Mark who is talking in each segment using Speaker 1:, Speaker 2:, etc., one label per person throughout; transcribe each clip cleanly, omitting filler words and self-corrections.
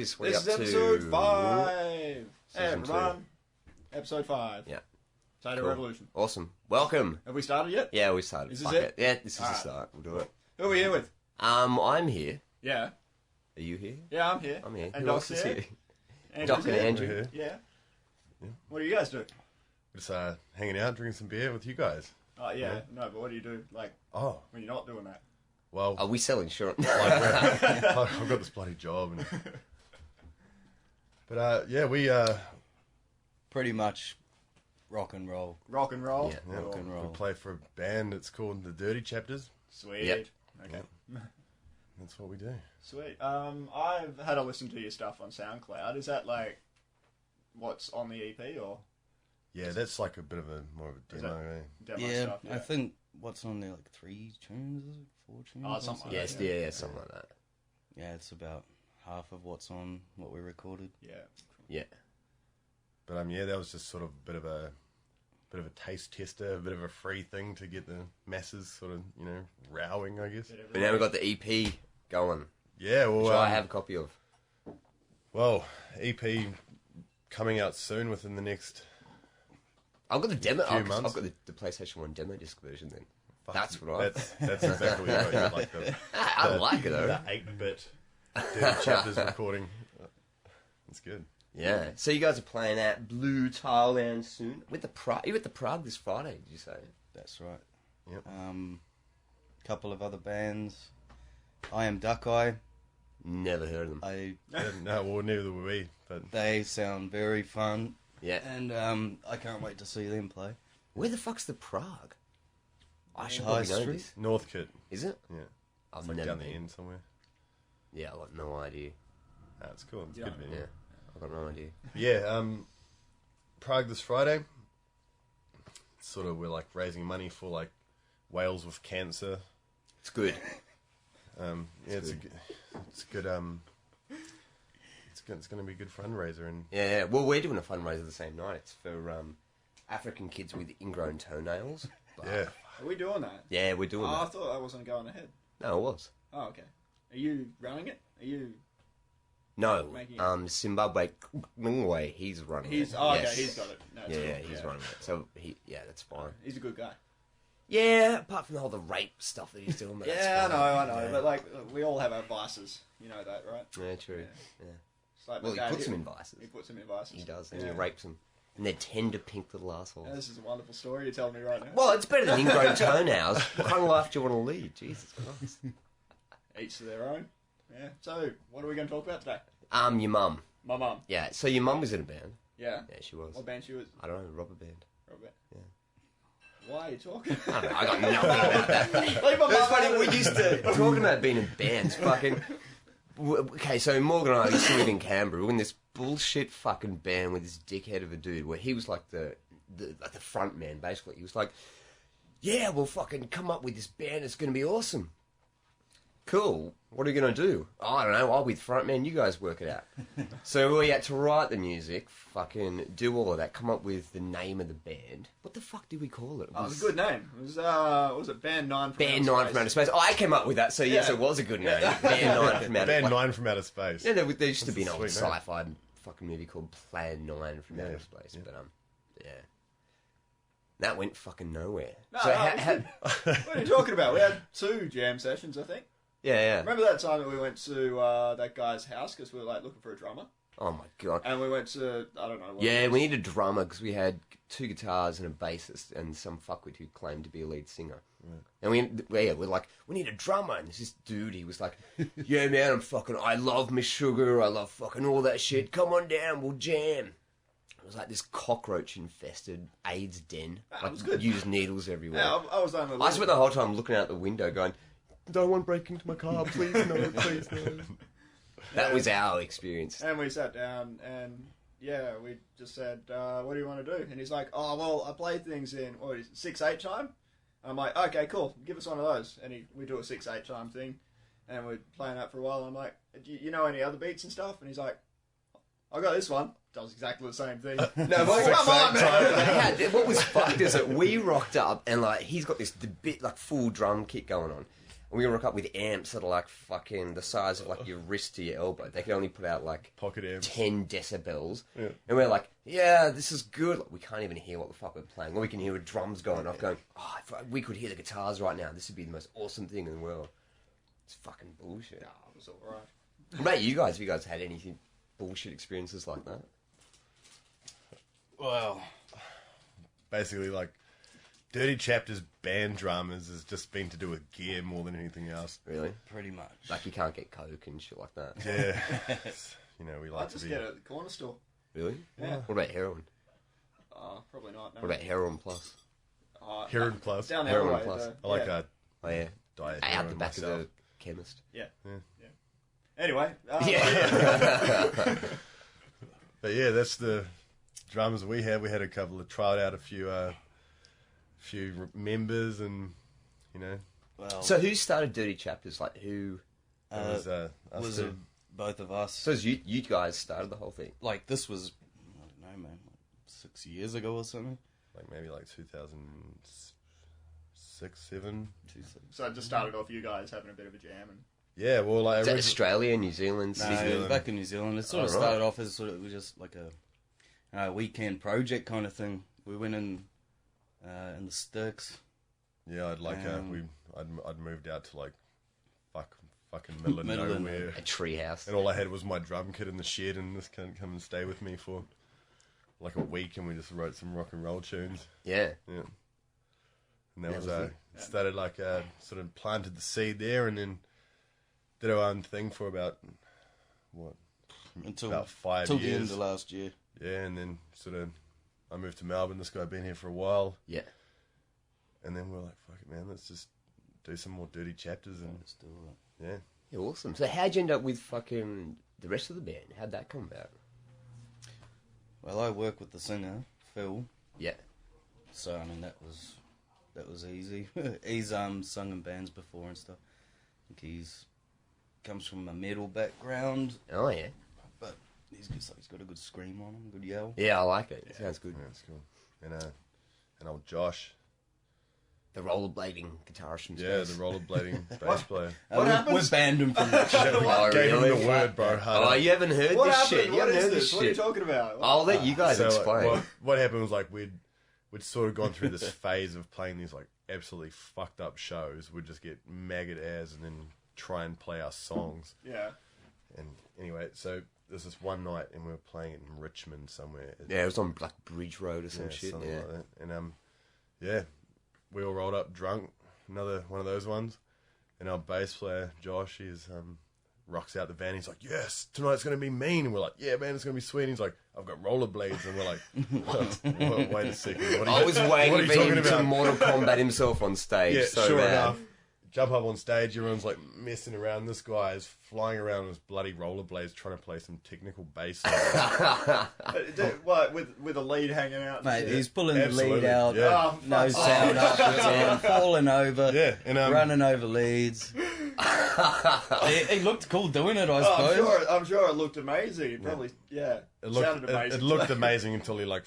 Speaker 1: this?
Speaker 2: This is episode 5. Hey, everyone. Episode 5.
Speaker 1: Yeah.
Speaker 2: Potato Revolution.
Speaker 1: Awesome. Welcome.
Speaker 2: Have we started yet?
Speaker 1: Yeah, we started.
Speaker 2: Is this it?
Speaker 1: Yeah, this is the start. We'll do it.
Speaker 2: Who are we here with?
Speaker 1: I'm here.
Speaker 2: Yeah.
Speaker 1: Are you here?
Speaker 2: Yeah, I'm here.
Speaker 1: I'm here.
Speaker 2: And
Speaker 1: Who else is
Speaker 2: Doc's
Speaker 1: here? Doc and Andrew.
Speaker 2: Yeah. What do you guys do?
Speaker 3: Just hanging out, drinking some beer with you guys.
Speaker 2: Oh, yeah. No, but what do you do, like, when you're not doing that?
Speaker 3: Well,
Speaker 1: We sell insurance.
Speaker 3: I've got this bloody job. But yeah, we
Speaker 4: pretty much rock and roll.
Speaker 2: Rock and roll?
Speaker 1: Yeah.
Speaker 4: Rock and roll.
Speaker 3: we play for a band. It's called the Dirty Chapters.
Speaker 2: Sweet.
Speaker 1: Yep.
Speaker 2: Okay.
Speaker 3: That's what we do.
Speaker 2: Sweet. I've had a listen to your stuff on SoundCloud. Is that, like, what's on the EP, or?
Speaker 3: Yeah, that's like a bit of a more of a demo.
Speaker 2: Demo
Speaker 4: Yeah,
Speaker 2: stuff?
Speaker 4: I think what's on there, like 3 tunes, is it? 4 tunes?
Speaker 2: Oh,
Speaker 4: or
Speaker 2: something like
Speaker 1: Yes,
Speaker 2: that.
Speaker 1: yeah, something like that.
Speaker 4: Yeah, it's about half of what's on what we recorded.
Speaker 2: Yeah.
Speaker 1: Yeah.
Speaker 3: But yeah, that was just sort of a bit of a taste tester, a bit of a free thing to get the masses sort of rowing, I guess.
Speaker 1: But now we've got the EP going,
Speaker 3: Yeah, well,
Speaker 1: which I have a copy of.
Speaker 3: Well, EP coming out soon within the next.
Speaker 1: I've got the demo.
Speaker 3: Few
Speaker 1: I've
Speaker 3: months.
Speaker 1: got the PlayStation 1 demo disc version then.
Speaker 3: Fuck,
Speaker 1: That's what I...
Speaker 3: That's exactly what you like.
Speaker 1: I like it though.
Speaker 3: The 8-bit Dirty Chapters recording. It's good.
Speaker 1: Yeah. So you guys are playing at Blue Tile Lounge soon. With the Prague. You at the Prague this Friday, did you say?
Speaker 4: That's right.
Speaker 3: Yep.
Speaker 4: Couple of other bands. I Am Duck Eye.
Speaker 1: Never heard of them.
Speaker 3: No, well, neither will we. But
Speaker 4: They sound very fun.
Speaker 1: Yeah.
Speaker 4: And I can't wait to see them play.
Speaker 1: Where the fuck's the Prague? I should
Speaker 4: High
Speaker 1: probably know
Speaker 4: Street?
Speaker 1: this.
Speaker 3: Northcote.
Speaker 1: Is it?
Speaker 3: Yeah.
Speaker 1: I've
Speaker 3: It's like
Speaker 1: never
Speaker 3: down the
Speaker 1: been.
Speaker 3: end somewhere.
Speaker 1: Yeah, I've got no idea.
Speaker 3: It's cool. It's
Speaker 2: Yeah.
Speaker 3: good venue.
Speaker 1: Yeah. I've got no idea.
Speaker 3: Yeah, Prague this Friday. Sort of, we're like raising money for like whales with cancer.
Speaker 1: It's good.
Speaker 3: Yeah, it's good. It's going to be a good fundraiser, and
Speaker 1: Yeah. Well, we're doing a fundraiser the same night. It's for African kids with ingrown toenails. But
Speaker 3: yeah,
Speaker 2: Are we doing that?
Speaker 1: Yeah, we're doing
Speaker 2: Oh, I
Speaker 1: that.
Speaker 2: thought I wasn't going ahead.
Speaker 1: No, it was.
Speaker 2: Oh, okay. Are you running it? Are you...
Speaker 1: No,
Speaker 2: Making it.
Speaker 1: Zimbabwe, he's running it.
Speaker 2: Oh,
Speaker 1: Yes.
Speaker 2: okay, he's got it. No, it's
Speaker 1: Yeah,
Speaker 2: cool.
Speaker 1: he's running it. So, that's fine.
Speaker 2: He's a good guy.
Speaker 1: Yeah, apart from all the rape stuff that he's doing. But
Speaker 2: Yeah,
Speaker 1: that's
Speaker 2: I
Speaker 1: fine.
Speaker 2: know.
Speaker 1: Yeah.
Speaker 2: But, like, we all have our vices. You know that, right?
Speaker 1: Yeah, true. Yeah.
Speaker 2: It's like
Speaker 1: Well,
Speaker 2: my
Speaker 1: he
Speaker 2: dad,
Speaker 1: puts them in vices.
Speaker 2: He puts them in vices.
Speaker 1: He does, and
Speaker 2: Yeah.
Speaker 1: he rapes them. And they're tender pink little assholes.
Speaker 2: Yeah, this is a wonderful story you're telling me right now.
Speaker 1: Well, it's better than ingrown toenails. What kind of life do you want to lead? Jesus Christ.
Speaker 2: Each to their own. Yeah. So, what are we going to talk about today?
Speaker 1: Your mum.
Speaker 2: My mum.
Speaker 1: Yeah, so your mum was in a band.
Speaker 2: Yeah.
Speaker 1: Yeah, she was.
Speaker 2: What band she was?
Speaker 1: I don't know, rubber band.
Speaker 2: Robert.
Speaker 1: Yeah.
Speaker 2: Why are you talking?
Speaker 1: I don't know, I got nothing about that.
Speaker 2: Leave my
Speaker 1: It's
Speaker 2: mum
Speaker 1: funny,
Speaker 2: out of
Speaker 1: we
Speaker 2: it.
Speaker 1: used to, talking about being in bands, okay, so Morgan and I used to live in Canberra. We were in this bullshit fucking band with this dickhead of a dude where he was like the front man, basically. He was like, yeah, we'll fucking come up with this band, it's going to be awesome. Cool. What are you going to do? Oh, I don't know, I'll be the front man, you guys work it out. So we had to write the music, fucking do all of that, come up with the name of the band. What the fuck did we call it?
Speaker 2: Oh, it was a good name. It was, what was it? Band 9 from
Speaker 1: Band
Speaker 2: Outer
Speaker 1: 9 from Outer Space. Oh, I came up with that, so yes,
Speaker 2: Yeah.
Speaker 1: it was a good name. Band 9 from Outer
Speaker 3: Band
Speaker 1: Space.
Speaker 3: 9 from Outer Space.
Speaker 1: Yeah, there used to be an
Speaker 3: That's a
Speaker 1: old
Speaker 3: sweet name.
Speaker 1: sci-fi fucking movie called Plan 9 from Outer Space, but yeah. That went fucking nowhere.
Speaker 2: No,
Speaker 1: So
Speaker 2: no, what are you talking about? We had 2 jam sessions, I think.
Speaker 1: yeah.
Speaker 2: Remember that time that we went to that guy's house because we were like looking for a drummer?
Speaker 1: Oh my god.
Speaker 2: And we went to, I don't know what
Speaker 1: Yeah,
Speaker 2: it was.
Speaker 1: we needed a drummer because we had 2 guitars and a bassist and some fuckwit who claimed to be a lead singer. And we're like, we need a drummer. And there's this dude, he was like, yeah, man, I love Miss Sugar, I love fucking all that shit. Come on down, we'll jam. It was like this cockroach-infested AIDS den.
Speaker 2: That
Speaker 1: Like,
Speaker 2: was good.
Speaker 1: used needles everywhere.
Speaker 2: Yeah, I was only
Speaker 1: I spent the whole time looking out the window going, don't want to break into my car, please, no, please, no. That was our experience.
Speaker 2: And we sat down and, yeah, we just said, what do you want to do? And he's like, oh, well, I play things in, 6/8 time? And I'm like, okay, cool, give us one of those. And we do a 6/8 time thing. And we're playing that for a while. And I'm like, do you know any other beats and stuff? And he's like, I got this one. Does exactly the same thing.
Speaker 1: No, but
Speaker 2: Come on, man.
Speaker 1: what was fucked is that we rocked up and like he's got this bit like full drum kit going on. And we rock up with amps that are like fucking the size of like your wrist to your elbow. They can only put out like
Speaker 3: Pocket amps.
Speaker 1: 10 decibels.
Speaker 3: Yeah.
Speaker 1: And we're like, yeah, this is good. Like, we can't even hear what the fuck we're playing. All we can hear are drums going off going, oh, if we could hear the guitars right now, this would be the most awesome thing in the world. It's fucking bullshit.
Speaker 2: Nah, it was alright.
Speaker 1: What about you guys? Have you guys had anything bullshit experiences like that?
Speaker 4: Well,
Speaker 3: Basically, like, Dirty Chapter's band dramas has just been to do with gear more than anything else.
Speaker 1: Really?
Speaker 4: pretty much.
Speaker 1: Like you can't get coke and shit like that.
Speaker 3: Yeah. You know, we
Speaker 2: I
Speaker 3: like to
Speaker 2: just
Speaker 3: be...
Speaker 2: get it at the corner store.
Speaker 1: Really?
Speaker 2: Yeah.
Speaker 1: What about heroin?
Speaker 2: Probably not. No.
Speaker 1: What about heroin plus?
Speaker 3: Heroin plus.
Speaker 2: Down
Speaker 1: Heroin
Speaker 2: our way.
Speaker 1: plus.
Speaker 3: I like
Speaker 2: yeah.
Speaker 1: Oh yeah.
Speaker 3: diet
Speaker 1: Out
Speaker 3: heroin
Speaker 1: the back
Speaker 3: myself.
Speaker 1: of the chemist.
Speaker 2: Yeah.
Speaker 3: Yeah.
Speaker 2: Anyway.
Speaker 1: Yeah.
Speaker 3: But yeah, that's the dramas we had. We had a couple of tried out a few members, and you know,
Speaker 4: Well,
Speaker 1: So who started Dirty Chapters? Like who?
Speaker 3: it was us
Speaker 4: was
Speaker 3: two.
Speaker 4: it both of us?
Speaker 1: So you guys started the whole thing.
Speaker 4: Like, this was, I don't know, man, like 6 years ago or something.
Speaker 3: Like maybe like 2006, 7.
Speaker 2: So it just started off you guys having a bit of a jam and.
Speaker 3: Yeah, well, like
Speaker 1: Is that Australia, New Zealand,
Speaker 4: No,
Speaker 1: Sydney?
Speaker 4: back in New Zealand. It sort of
Speaker 1: Oh, right.
Speaker 4: started off as it was just like a weekend project kind of thing. We went in the sticks.
Speaker 3: yeah, I'd like I'd moved out to like fucking middle of
Speaker 4: Middle of
Speaker 3: nowhere,
Speaker 1: A treehouse.
Speaker 3: and all I had was my drum kit in the shed, and this can come and stay with me for like a week, and we just wrote some rock and roll tunes.
Speaker 1: Yeah.
Speaker 3: Yeah, and that
Speaker 1: That
Speaker 3: was
Speaker 1: was it.
Speaker 3: started like sort of planted the seed there, and then did our own thing for about
Speaker 4: Until
Speaker 3: about 5
Speaker 4: till the
Speaker 3: years.
Speaker 4: end of last year.
Speaker 3: Yeah, and then sort of I moved to Melbourne. This guy had been here for a while,
Speaker 1: Yeah.
Speaker 3: and then we're like, fuck it, man, let's just do some more Dirty Chapters, and
Speaker 4: Let's do it.
Speaker 3: yeah.
Speaker 1: Yeah, awesome. So how'd you end up with fucking the rest of the band? How'd that come about?
Speaker 4: Well, I work with the singer Phil,
Speaker 1: Yeah.
Speaker 4: so I mean that was easy. He's sung in bands before and stuff. I think he's comes from a metal background,
Speaker 1: Oh yeah.
Speaker 4: but he's got a good scream on him, good yell.
Speaker 1: Yeah, I like it. It sounds good.
Speaker 3: Yeah, that's cool. And old Josh,
Speaker 1: The rollerblading guitarist from
Speaker 3: yeah,
Speaker 1: space.
Speaker 3: the rollerblading bass player.
Speaker 2: What happens?
Speaker 4: We've banned him from the show.
Speaker 1: Oh,
Speaker 3: Gave him
Speaker 1: really?
Speaker 3: the word, bro. Hard
Speaker 1: Oh,
Speaker 3: up.
Speaker 1: you haven't heard
Speaker 2: What
Speaker 1: this
Speaker 2: happened?
Speaker 1: shit. You
Speaker 2: What
Speaker 1: haven't
Speaker 2: is
Speaker 1: heard
Speaker 2: this?
Speaker 1: this
Speaker 2: What are you
Speaker 1: shit.
Speaker 2: talking about?
Speaker 1: I'll let you guys
Speaker 3: So,
Speaker 1: explain.
Speaker 3: what happened was like we'd sort of gone through this phase of playing these like absolutely fucked up shows. We'd just get maggot as and then try and play our songs.
Speaker 2: Yeah.
Speaker 3: And anyway, so there's this one night and we were playing in Richmond somewhere.
Speaker 1: Yeah, it was on like Bridge Road or some
Speaker 3: Yeah,
Speaker 1: shit.
Speaker 3: something
Speaker 1: Yeah.
Speaker 3: like that. And yeah, we all rolled up drunk. Another one of those ones. And our bass player Josh, he's rocks out the van. He's like, "Yes, tonight's gonna be mean." And we're like, "Yeah, man, it's gonna be sweet." And he's like, "I've got rollerblades." And we're like, "Wait a second. What are
Speaker 1: I
Speaker 3: you,
Speaker 1: was
Speaker 3: what
Speaker 1: waiting
Speaker 3: are you
Speaker 1: for
Speaker 3: talking
Speaker 1: him to
Speaker 3: about?"
Speaker 1: Mortal Kombat himself on stage.
Speaker 3: Yeah,
Speaker 1: so
Speaker 3: sure
Speaker 1: bad.
Speaker 3: enough. Jump up on stage, everyone's like messing around. This guy is flying around on his bloody rollerblades trying to play some technical bass.
Speaker 2: What, with a lead hanging out? and
Speaker 4: Mate,
Speaker 2: shit?
Speaker 4: he's pulling the
Speaker 3: Absolutely,
Speaker 4: lead out,
Speaker 3: yeah.
Speaker 2: Oh,
Speaker 4: no
Speaker 2: fuck.
Speaker 4: sound up the time, falling over,
Speaker 3: Yeah, and
Speaker 4: running over leads. he looked cool doing it, I suppose.
Speaker 2: I'm sure it looked amazing. It probably, yeah.
Speaker 3: It
Speaker 2: sounded amazing.
Speaker 3: It looked amazing until he like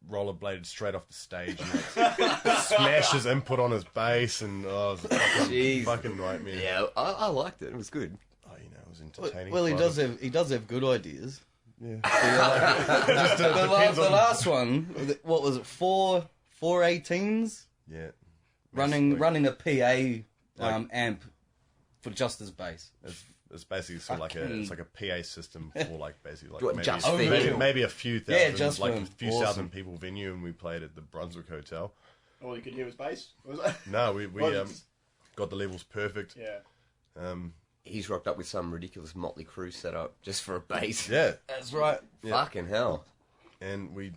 Speaker 3: rollerbladed straight off the stage and like, smashed his input on his bass, and it was a
Speaker 1: Jeez.
Speaker 3: fucking nightmare.
Speaker 1: Yeah, I liked it. It was good.
Speaker 3: Oh, you know, it was entertaining.
Speaker 4: Well, he
Speaker 3: fun.
Speaker 4: does have good ideas.
Speaker 3: Yeah.
Speaker 4: Just the last one, what was it? Four 18s
Speaker 3: Yeah.
Speaker 4: running a PA
Speaker 3: Like-
Speaker 4: amp for just his bass.
Speaker 3: It's basically sort of like it's like a PA system for like basically like
Speaker 1: What,
Speaker 3: maybe,
Speaker 1: just for him?
Speaker 3: maybe a few thousand,
Speaker 4: Yeah, just
Speaker 3: like
Speaker 4: for
Speaker 3: a
Speaker 4: him.
Speaker 3: few
Speaker 4: Awesome.
Speaker 3: thousand people venue, and we played at the Brunswick Hotel.
Speaker 2: All you could hear was bass. Was that?
Speaker 3: No, we
Speaker 2: Well,
Speaker 3: got the levels perfect.
Speaker 2: yeah.
Speaker 1: He's rocked up with some ridiculous Motley Crue setup just for a bass.
Speaker 3: Yeah,
Speaker 4: That's right.
Speaker 1: Fucking hell.
Speaker 3: and we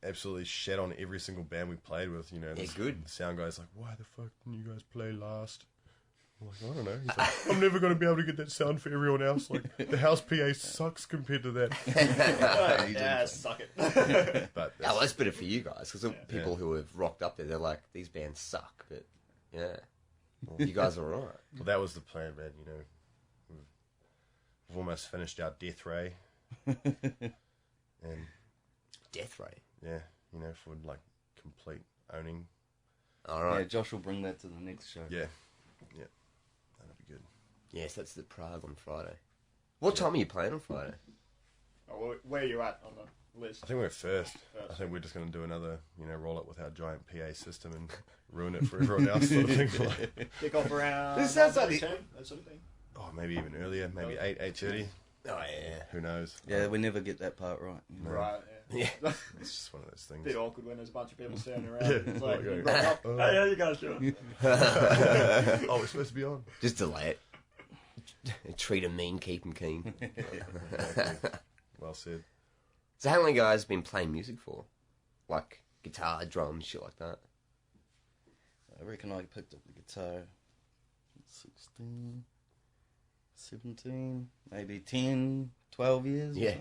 Speaker 3: absolutely shat on every single band we played with. You know, this
Speaker 1: good.
Speaker 3: sound guy's like, "Why the fuck didn't you guys play last?" I'm like, I don't know. He's like, I'm never going to be able to get that sound for everyone else. Like, the house PA sucks compared to that.
Speaker 2: Yeah, suck it.
Speaker 3: But
Speaker 1: Yeah, well, that's better for you guys because people who have rocked up there, they're like, these bands suck, but yeah, you guys are alright.
Speaker 3: well, that was the plan, man. You know, we've almost finished our Death Ray, and
Speaker 1: Death Ray.
Speaker 3: yeah, you know, for like complete owning.
Speaker 1: All
Speaker 4: Yeah,
Speaker 1: right.
Speaker 4: Josh will bring that to the next show.
Speaker 3: Yeah.
Speaker 1: Yes, that's the Prague on Friday. What time are you playing on Friday?
Speaker 2: Oh, where are you at on the list?
Speaker 3: I think we're first. I think we're just going to do another, roll up with our giant PA system and ruin it for everyone else sort of thing.
Speaker 2: Kick off around
Speaker 1: This sounds like
Speaker 2: 10, that sort of thing.
Speaker 3: Oh, maybe even earlier, maybe 8:30.
Speaker 1: Oh, yeah.
Speaker 3: Who knows?
Speaker 4: Yeah, we never get that part right. You know.
Speaker 2: Right,
Speaker 1: Yeah.
Speaker 3: It's just one of those things.
Speaker 2: Bit awkward when there's a bunch of people standing around.
Speaker 3: Yeah.
Speaker 2: It's like,
Speaker 3: Okay.
Speaker 2: you rock up, hey, how you guys doing?
Speaker 3: Oh, we're supposed to be on.
Speaker 1: Just delay it. Treat 'em mean, keep 'em keen.
Speaker 3: Exactly. Well said.
Speaker 1: So how long have you guys been playing music for? Like guitar, drums, shit like that?
Speaker 4: I reckon I picked up the guitar at 16, 17, maybe 10, 12 years. or
Speaker 1: Yeah.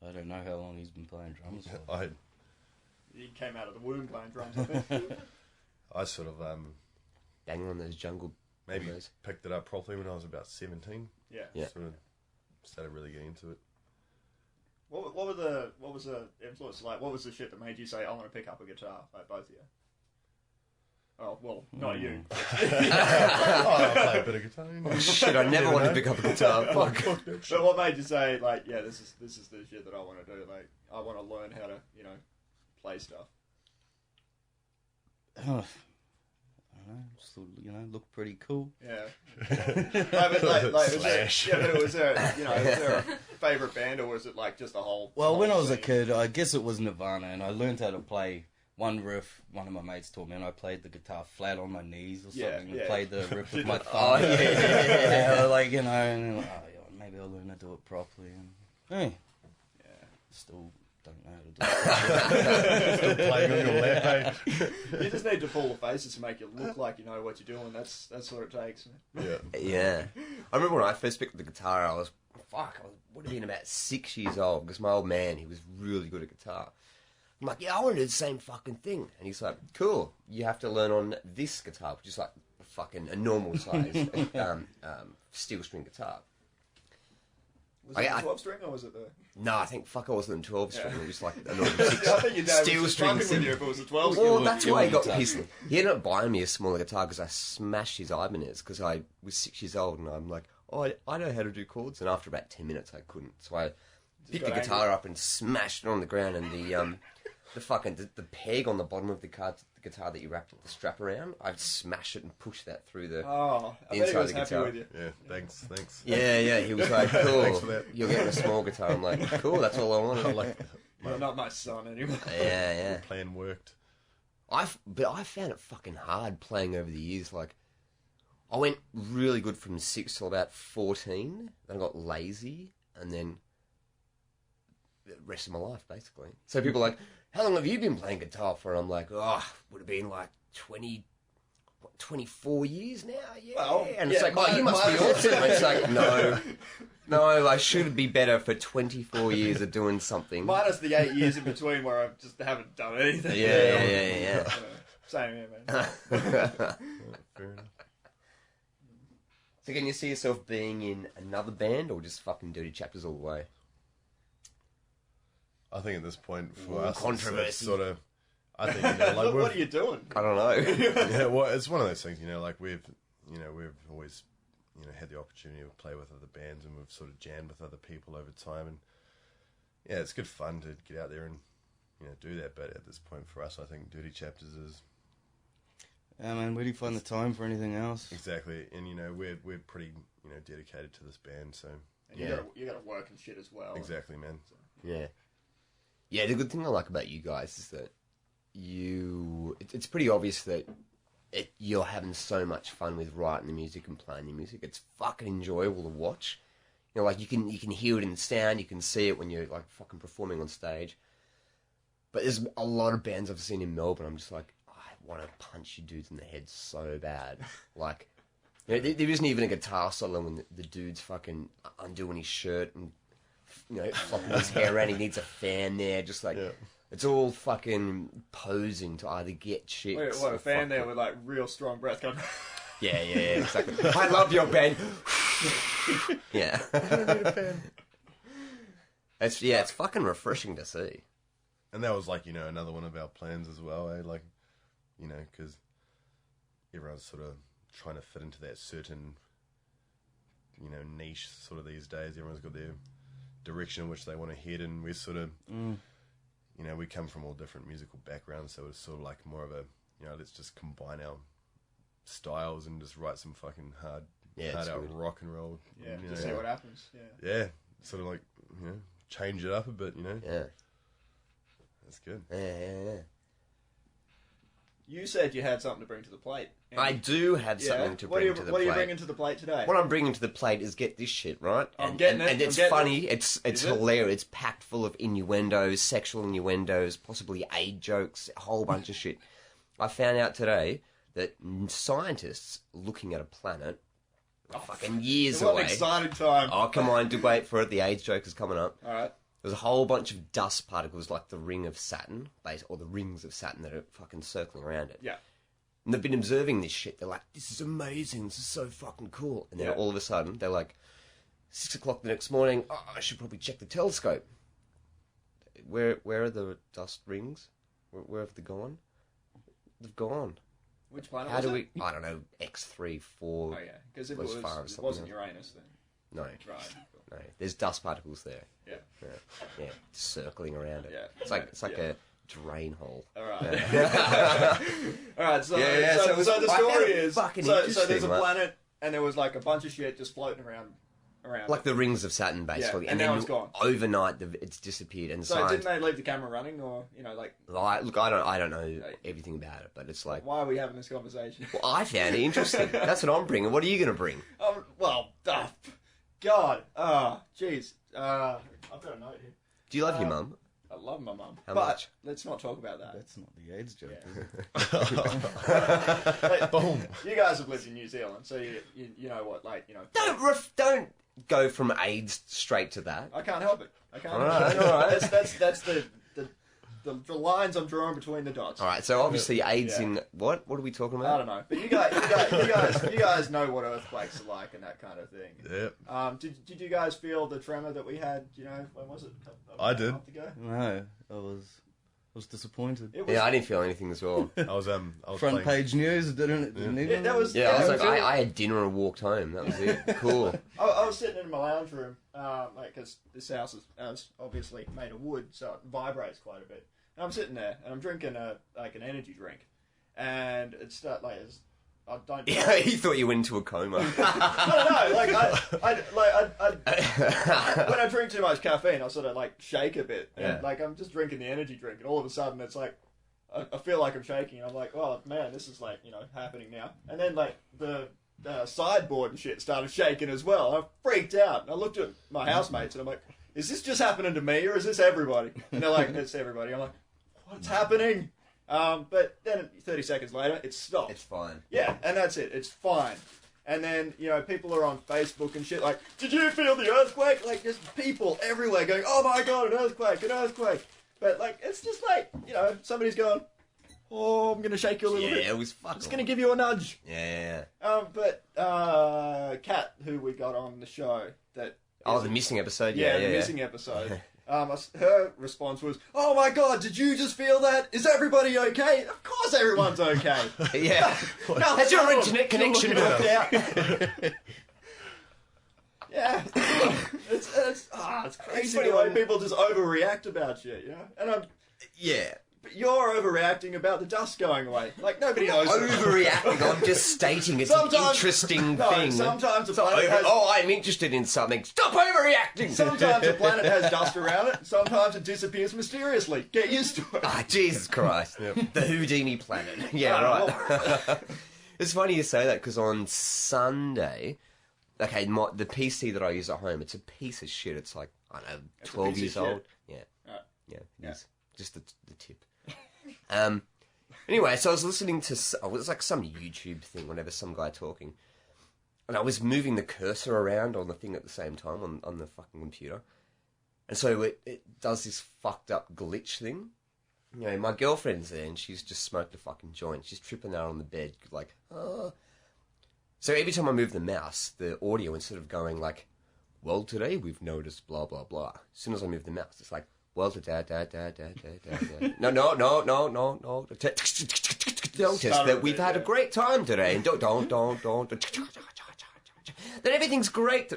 Speaker 4: so. I don't know how long he's been playing drums for.
Speaker 2: He came out of the womb playing drums, I think.
Speaker 3: I sort of
Speaker 1: Banging on those jungle
Speaker 3: maybe
Speaker 1: bongos.
Speaker 3: picked it up properly when I was about 17.
Speaker 2: Yeah.
Speaker 1: Yeah.
Speaker 3: Sort of started really getting into it.
Speaker 2: What was the influence like? What was the shit that made you say, I want to pick up a guitar, like both of you? Oh, well, not you.
Speaker 3: I'll play a bit of guitar.
Speaker 1: Shit, I never wanted to pick up a guitar. Fuck.
Speaker 2: But what made you say, like, yeah, this is the shit that I want to do. Like, I want to learn how to, play stuff.
Speaker 4: I don't know, just, look pretty cool.
Speaker 2: Yeah. But was there a favourite band, or was it like just a whole?
Speaker 4: Well, when I was a
Speaker 2: scene?
Speaker 4: kid, I guess it was Nirvana, and I learned how to play one riff. One of my mates taught me, and I played the guitar flat on my knees or something, and played the riff with my thumb.
Speaker 1: Oh, yeah.
Speaker 4: Like, and then, maybe I'll learn to do it properly. And hey, still don't know how to do it.
Speaker 3: Still playing on your lap, eh?
Speaker 2: You just need to pull the faces to make it look like you know what you're doing. That's what it takes.
Speaker 3: Yeah.
Speaker 1: Yeah. I remember when I first picked up the guitar, I would have been about 6 years old, because my old man, he was really good at guitar. I'm like, yeah, I want to do the same fucking thing. And he's like, cool, you have to learn on this guitar, which is like a normal size steel string guitar.
Speaker 2: Was it the 12 string or was it the?
Speaker 1: No, I think it wasn't a 12 string.
Speaker 2: Yeah.
Speaker 1: It was like a normal
Speaker 2: I think your dad
Speaker 1: steel
Speaker 2: was
Speaker 1: string.
Speaker 2: fucking with you if it was a 12 string.
Speaker 1: Well, that's why he got
Speaker 4: guitar.
Speaker 1: pissed. He ended up buying me a smaller guitar because I smashed his Ibanez because I was 6 years old and I'm like, oh, I know how to do chords. And after about 10 minutes, I couldn't. So I picked the
Speaker 2: got
Speaker 1: guitar up and smashed it on the ground, and the peg on the bottom of the guitar that you wrapped the strap around, I'd smash it and push that through the
Speaker 2: Oh, I bet he
Speaker 1: inside
Speaker 2: was
Speaker 1: the
Speaker 2: happy
Speaker 1: guitar.
Speaker 2: with you.
Speaker 3: Yeah, thanks.
Speaker 1: Yeah, he was like, cool,
Speaker 3: Thanks for that.
Speaker 1: you're getting a small guitar. I'm like, cool, that's all I wanted.
Speaker 3: I like
Speaker 2: Well, not my son anymore.
Speaker 1: Yeah.
Speaker 3: plan worked.
Speaker 1: But I found it fucking hard playing over the years. Like, I went really good from 6 till about 14. Then I got lazy, and then the rest of my life, basically. So people are like, how long have you been playing guitar for? And I'm like, would have been like 24 years now? Yeah.
Speaker 2: Well,
Speaker 1: and it's
Speaker 2: yeah,
Speaker 1: like, you must be awesome. And it's like, no, I should be better for 24 years of doing something.
Speaker 2: Minus the 8 years in between where I just haven't done anything.
Speaker 1: Yeah.
Speaker 2: Same here, man.
Speaker 3: Fair enough.
Speaker 1: So can you see yourself being in another band or just fucking Dirty Chapters all the way?
Speaker 3: I think at this point for
Speaker 1: Ooh,
Speaker 3: us,
Speaker 1: controversy.
Speaker 3: it's sort of. I think like
Speaker 2: What are you doing?
Speaker 1: I don't know.
Speaker 3: Yeah, well, it's one of those things. Like we've always, had the opportunity to play with other bands, and we've sort of jammed with other people over time, and yeah, it's good fun to get out there and do that. But at this point for us, I think Dirty Chapters is
Speaker 4: Man, where do you find the time for anything else?
Speaker 3: exactly, and we're pretty dedicated to this band, so
Speaker 2: And you got to work and shit as well.
Speaker 3: exactly, man.
Speaker 1: Yeah, the good thing I like about you guys is that it's pretty obvious that you're having so much fun with writing the music and playing the music. It's fucking enjoyable to watch. Like you can hear it in the sound, you can see it when you're like fucking performing on stage. But there's a lot of bands I've seen in Melbourne, I'm just like, I want to punch you dudes in the head so bad. Like, there isn't even a guitar solo when the dude's fucking undoing his shirt and flopping his hair around. He needs a fan there, just like it's all fucking posing to either get chicks.
Speaker 2: What
Speaker 1: or
Speaker 2: a fan
Speaker 1: fuck
Speaker 2: there
Speaker 1: them.
Speaker 2: with like real strong breath going.
Speaker 1: Yeah, exactly. I love your band. Yeah.
Speaker 3: I don't need a fan.
Speaker 1: It's fucking refreshing to see.
Speaker 3: And that was like another one of our plans as well, eh? Like, because everyone's sort of trying to fit into that certain, niche sort of these days. Everyone's got their direction in which they want to head, and we're sort of, we come from all different musical backgrounds, so it's sort of like more of a, let's just combine our styles and just write some fucking hard out rock and roll.
Speaker 2: Yeah, just see what happens. Yeah.
Speaker 3: Yeah, sort of like, change it up a bit,
Speaker 1: Yeah.
Speaker 3: That's good.
Speaker 1: Yeah.
Speaker 2: You said you had something to bring to the plate.
Speaker 1: I do have something to bring to the plate.
Speaker 2: What are you bringing to the plate today?
Speaker 1: What I'm bringing to the plate is get this shit, right?
Speaker 2: I'm getting it.
Speaker 1: And it's funny. It's hilarious. It's packed full of innuendos, sexual innuendos, possibly AIDS jokes, a whole bunch of shit. I found out today that scientists looking at a planet fucking years away.
Speaker 2: What an exciting time.
Speaker 1: Oh, come on, do wait for it. The AIDS joke is coming up.
Speaker 2: All right.
Speaker 1: There's a whole bunch of dust particles like the ring of Saturn, or the rings of Saturn that are fucking circling around it.
Speaker 2: Yeah.
Speaker 1: And they've been observing this shit. They're like, this is amazing. This is so fucking cool. And then all of a sudden, they're like, 6 o'clock the next morning, I should probably check the telescope. Where are the dust rings? Where have they gone? They've gone.
Speaker 2: Which planet
Speaker 1: How
Speaker 2: was
Speaker 1: do
Speaker 2: it?
Speaker 1: we... I don't know, X3, 4...
Speaker 2: Oh, yeah. Because if
Speaker 1: was
Speaker 2: it
Speaker 1: far or
Speaker 2: was, it
Speaker 1: something
Speaker 2: wasn't
Speaker 1: else.
Speaker 2: Uranus then.
Speaker 1: No.
Speaker 2: Right.
Speaker 1: No. There's dust particles there.
Speaker 2: Yeah.
Speaker 1: Yeah, circling around it.
Speaker 2: Yeah.
Speaker 1: It's like a drain hole.
Speaker 2: All right. All right. So,
Speaker 1: Yeah,
Speaker 2: so
Speaker 1: so
Speaker 2: the
Speaker 1: I
Speaker 2: story
Speaker 1: found it
Speaker 2: is,
Speaker 1: fucking
Speaker 2: so
Speaker 1: interesting,
Speaker 2: there's a
Speaker 1: like-
Speaker 2: planet, and there was like a bunch of shit just floating around.
Speaker 1: Like the rings of Saturn, basically.
Speaker 2: Yeah, and now
Speaker 1: then
Speaker 2: it's gone.
Speaker 1: Overnight, it's disappeared. And
Speaker 2: So didn't they leave the camera running, or
Speaker 1: look, I don't know everything about it, but it's like,
Speaker 2: why are we having this conversation?
Speaker 1: well, I found it interesting. That's what I'm bringing. What are you going to bring?
Speaker 2: God, jeez. I've got a note here.
Speaker 1: Do you love your mum?
Speaker 2: I love my mum.
Speaker 1: How
Speaker 2: but
Speaker 1: much?
Speaker 2: Let's not talk about that.
Speaker 4: That's not the AIDS joke,
Speaker 2: Yeah.
Speaker 4: is it?
Speaker 3: Boom.
Speaker 2: You guys have lived in New Zealand, so you know what,
Speaker 1: Don't go from AIDS straight to that.
Speaker 2: I can't help it.
Speaker 1: All right.
Speaker 2: That's the lines I'm drawing between the dots.
Speaker 1: All right, so obviously AIDS
Speaker 2: Yeah.
Speaker 1: in what? What are we talking
Speaker 2: I
Speaker 1: about?
Speaker 2: don't know, but you guys know what earthquakes are like and that kind of thing.
Speaker 3: Yep.
Speaker 2: Did you guys feel the tremor that we had? When was it?
Speaker 3: I did.
Speaker 2: A month ago?
Speaker 4: No, I was disappointed.
Speaker 2: It was,
Speaker 1: Yeah, I didn't feel anything as well.
Speaker 3: I was
Speaker 4: Front
Speaker 3: playing.
Speaker 4: page news, didn't even...
Speaker 2: Yeah, that was-
Speaker 1: Yeah, I was like,
Speaker 2: it was-
Speaker 1: I had dinner and walked home. That was it. Cool.
Speaker 2: I was sitting in my lounge room, because this house is obviously made of wood, so it vibrates quite a bit. And I'm sitting there, and I'm drinking an energy drink, and it's I don't.
Speaker 1: Yeah, he thought you went into a coma.
Speaker 2: When I drink too much caffeine, I sort of shake a bit, and
Speaker 1: Yeah.
Speaker 2: I'm just drinking the energy drink, and all of a sudden it's like I feel like I'm shaking. I'm like, oh man, this is happening now. And then the sideboard and shit started shaking as well. I freaked out. And I looked at my housemates, and I'm like, is this just happening to me, or is this everybody? And they're like, it's everybody. I'm like, what's happening? But then 30 seconds later, it stopped.
Speaker 1: It's fine.
Speaker 2: Yeah, and that's it. It's fine. And then, people are on Facebook and shit like, did you feel the earthquake? Like, just people everywhere going, oh my God, an earthquake, an earthquake. But, it's just somebody's going, oh, I'm going to shake you a little bit.
Speaker 1: Yeah, it was fucking...
Speaker 2: Just going to give you a nudge.
Speaker 1: Yeah.
Speaker 2: But Kat, who we got on the show, that...
Speaker 1: Oh, the missing episode?
Speaker 2: Yeah, the missing episode. Her response was, "Oh my God, did you just feel that? Is everybody okay? Of course, everyone's okay.
Speaker 1: Yeah.
Speaker 2: No,
Speaker 1: Has your
Speaker 2: no,
Speaker 1: internet connection
Speaker 2: you're
Speaker 1: worked
Speaker 2: out?" Yeah, it's crazy the way people just overreact about shit, And
Speaker 1: Yeah.
Speaker 2: but you're overreacting about the dust going away. Like nobody knows.
Speaker 1: Overreacting. I'm just stating it's an interesting thing.
Speaker 2: Sometimes a
Speaker 1: It's not
Speaker 2: planet has.
Speaker 1: I'm interested in something. Stop overreacting.
Speaker 2: Sometimes a planet has dust around it. Sometimes it disappears mysteriously. Get used to it.
Speaker 1: Ah, Jesus Christ. The Houdini planet. Yeah, right. It's funny you say that because on Sunday, okay, the PC that I use at home, it's a piece of shit. It's like, I don't know, 12 years old. Yeah.
Speaker 2: Right.
Speaker 1: Yeah, it is. Just the tip. Anyway, so I was listening to, it was like some YouTube thing, whenever some guy talking, and I was moving the cursor around on the thing at the same time on the fucking computer, and so it does this fucked up glitch thing. My girlfriend's there, and she's just smoked a fucking joint. She's tripping out on the bed, like, oh. So every time I move the mouse, the audio, instead of going like, well, today we've noticed blah, blah, blah. As soon as I move the mouse, it's like, well, no. notice that we've had a great time today, and don't. Then everything's great.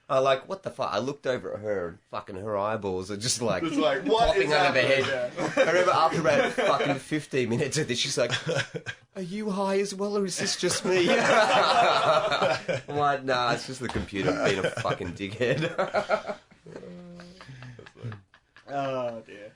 Speaker 1: Like, what the fuck? I looked over at her, and fucking her eyeballs are just like,
Speaker 2: what
Speaker 1: popping
Speaker 2: is
Speaker 1: out of her
Speaker 2: happening?
Speaker 1: head.
Speaker 2: Yeah.
Speaker 1: I remember after about fucking 15 minutes of this, she's like, are you high as well, or is this just me? I'm like, nah, it's just the computer being a fucking dickhead.
Speaker 2: Oh dear.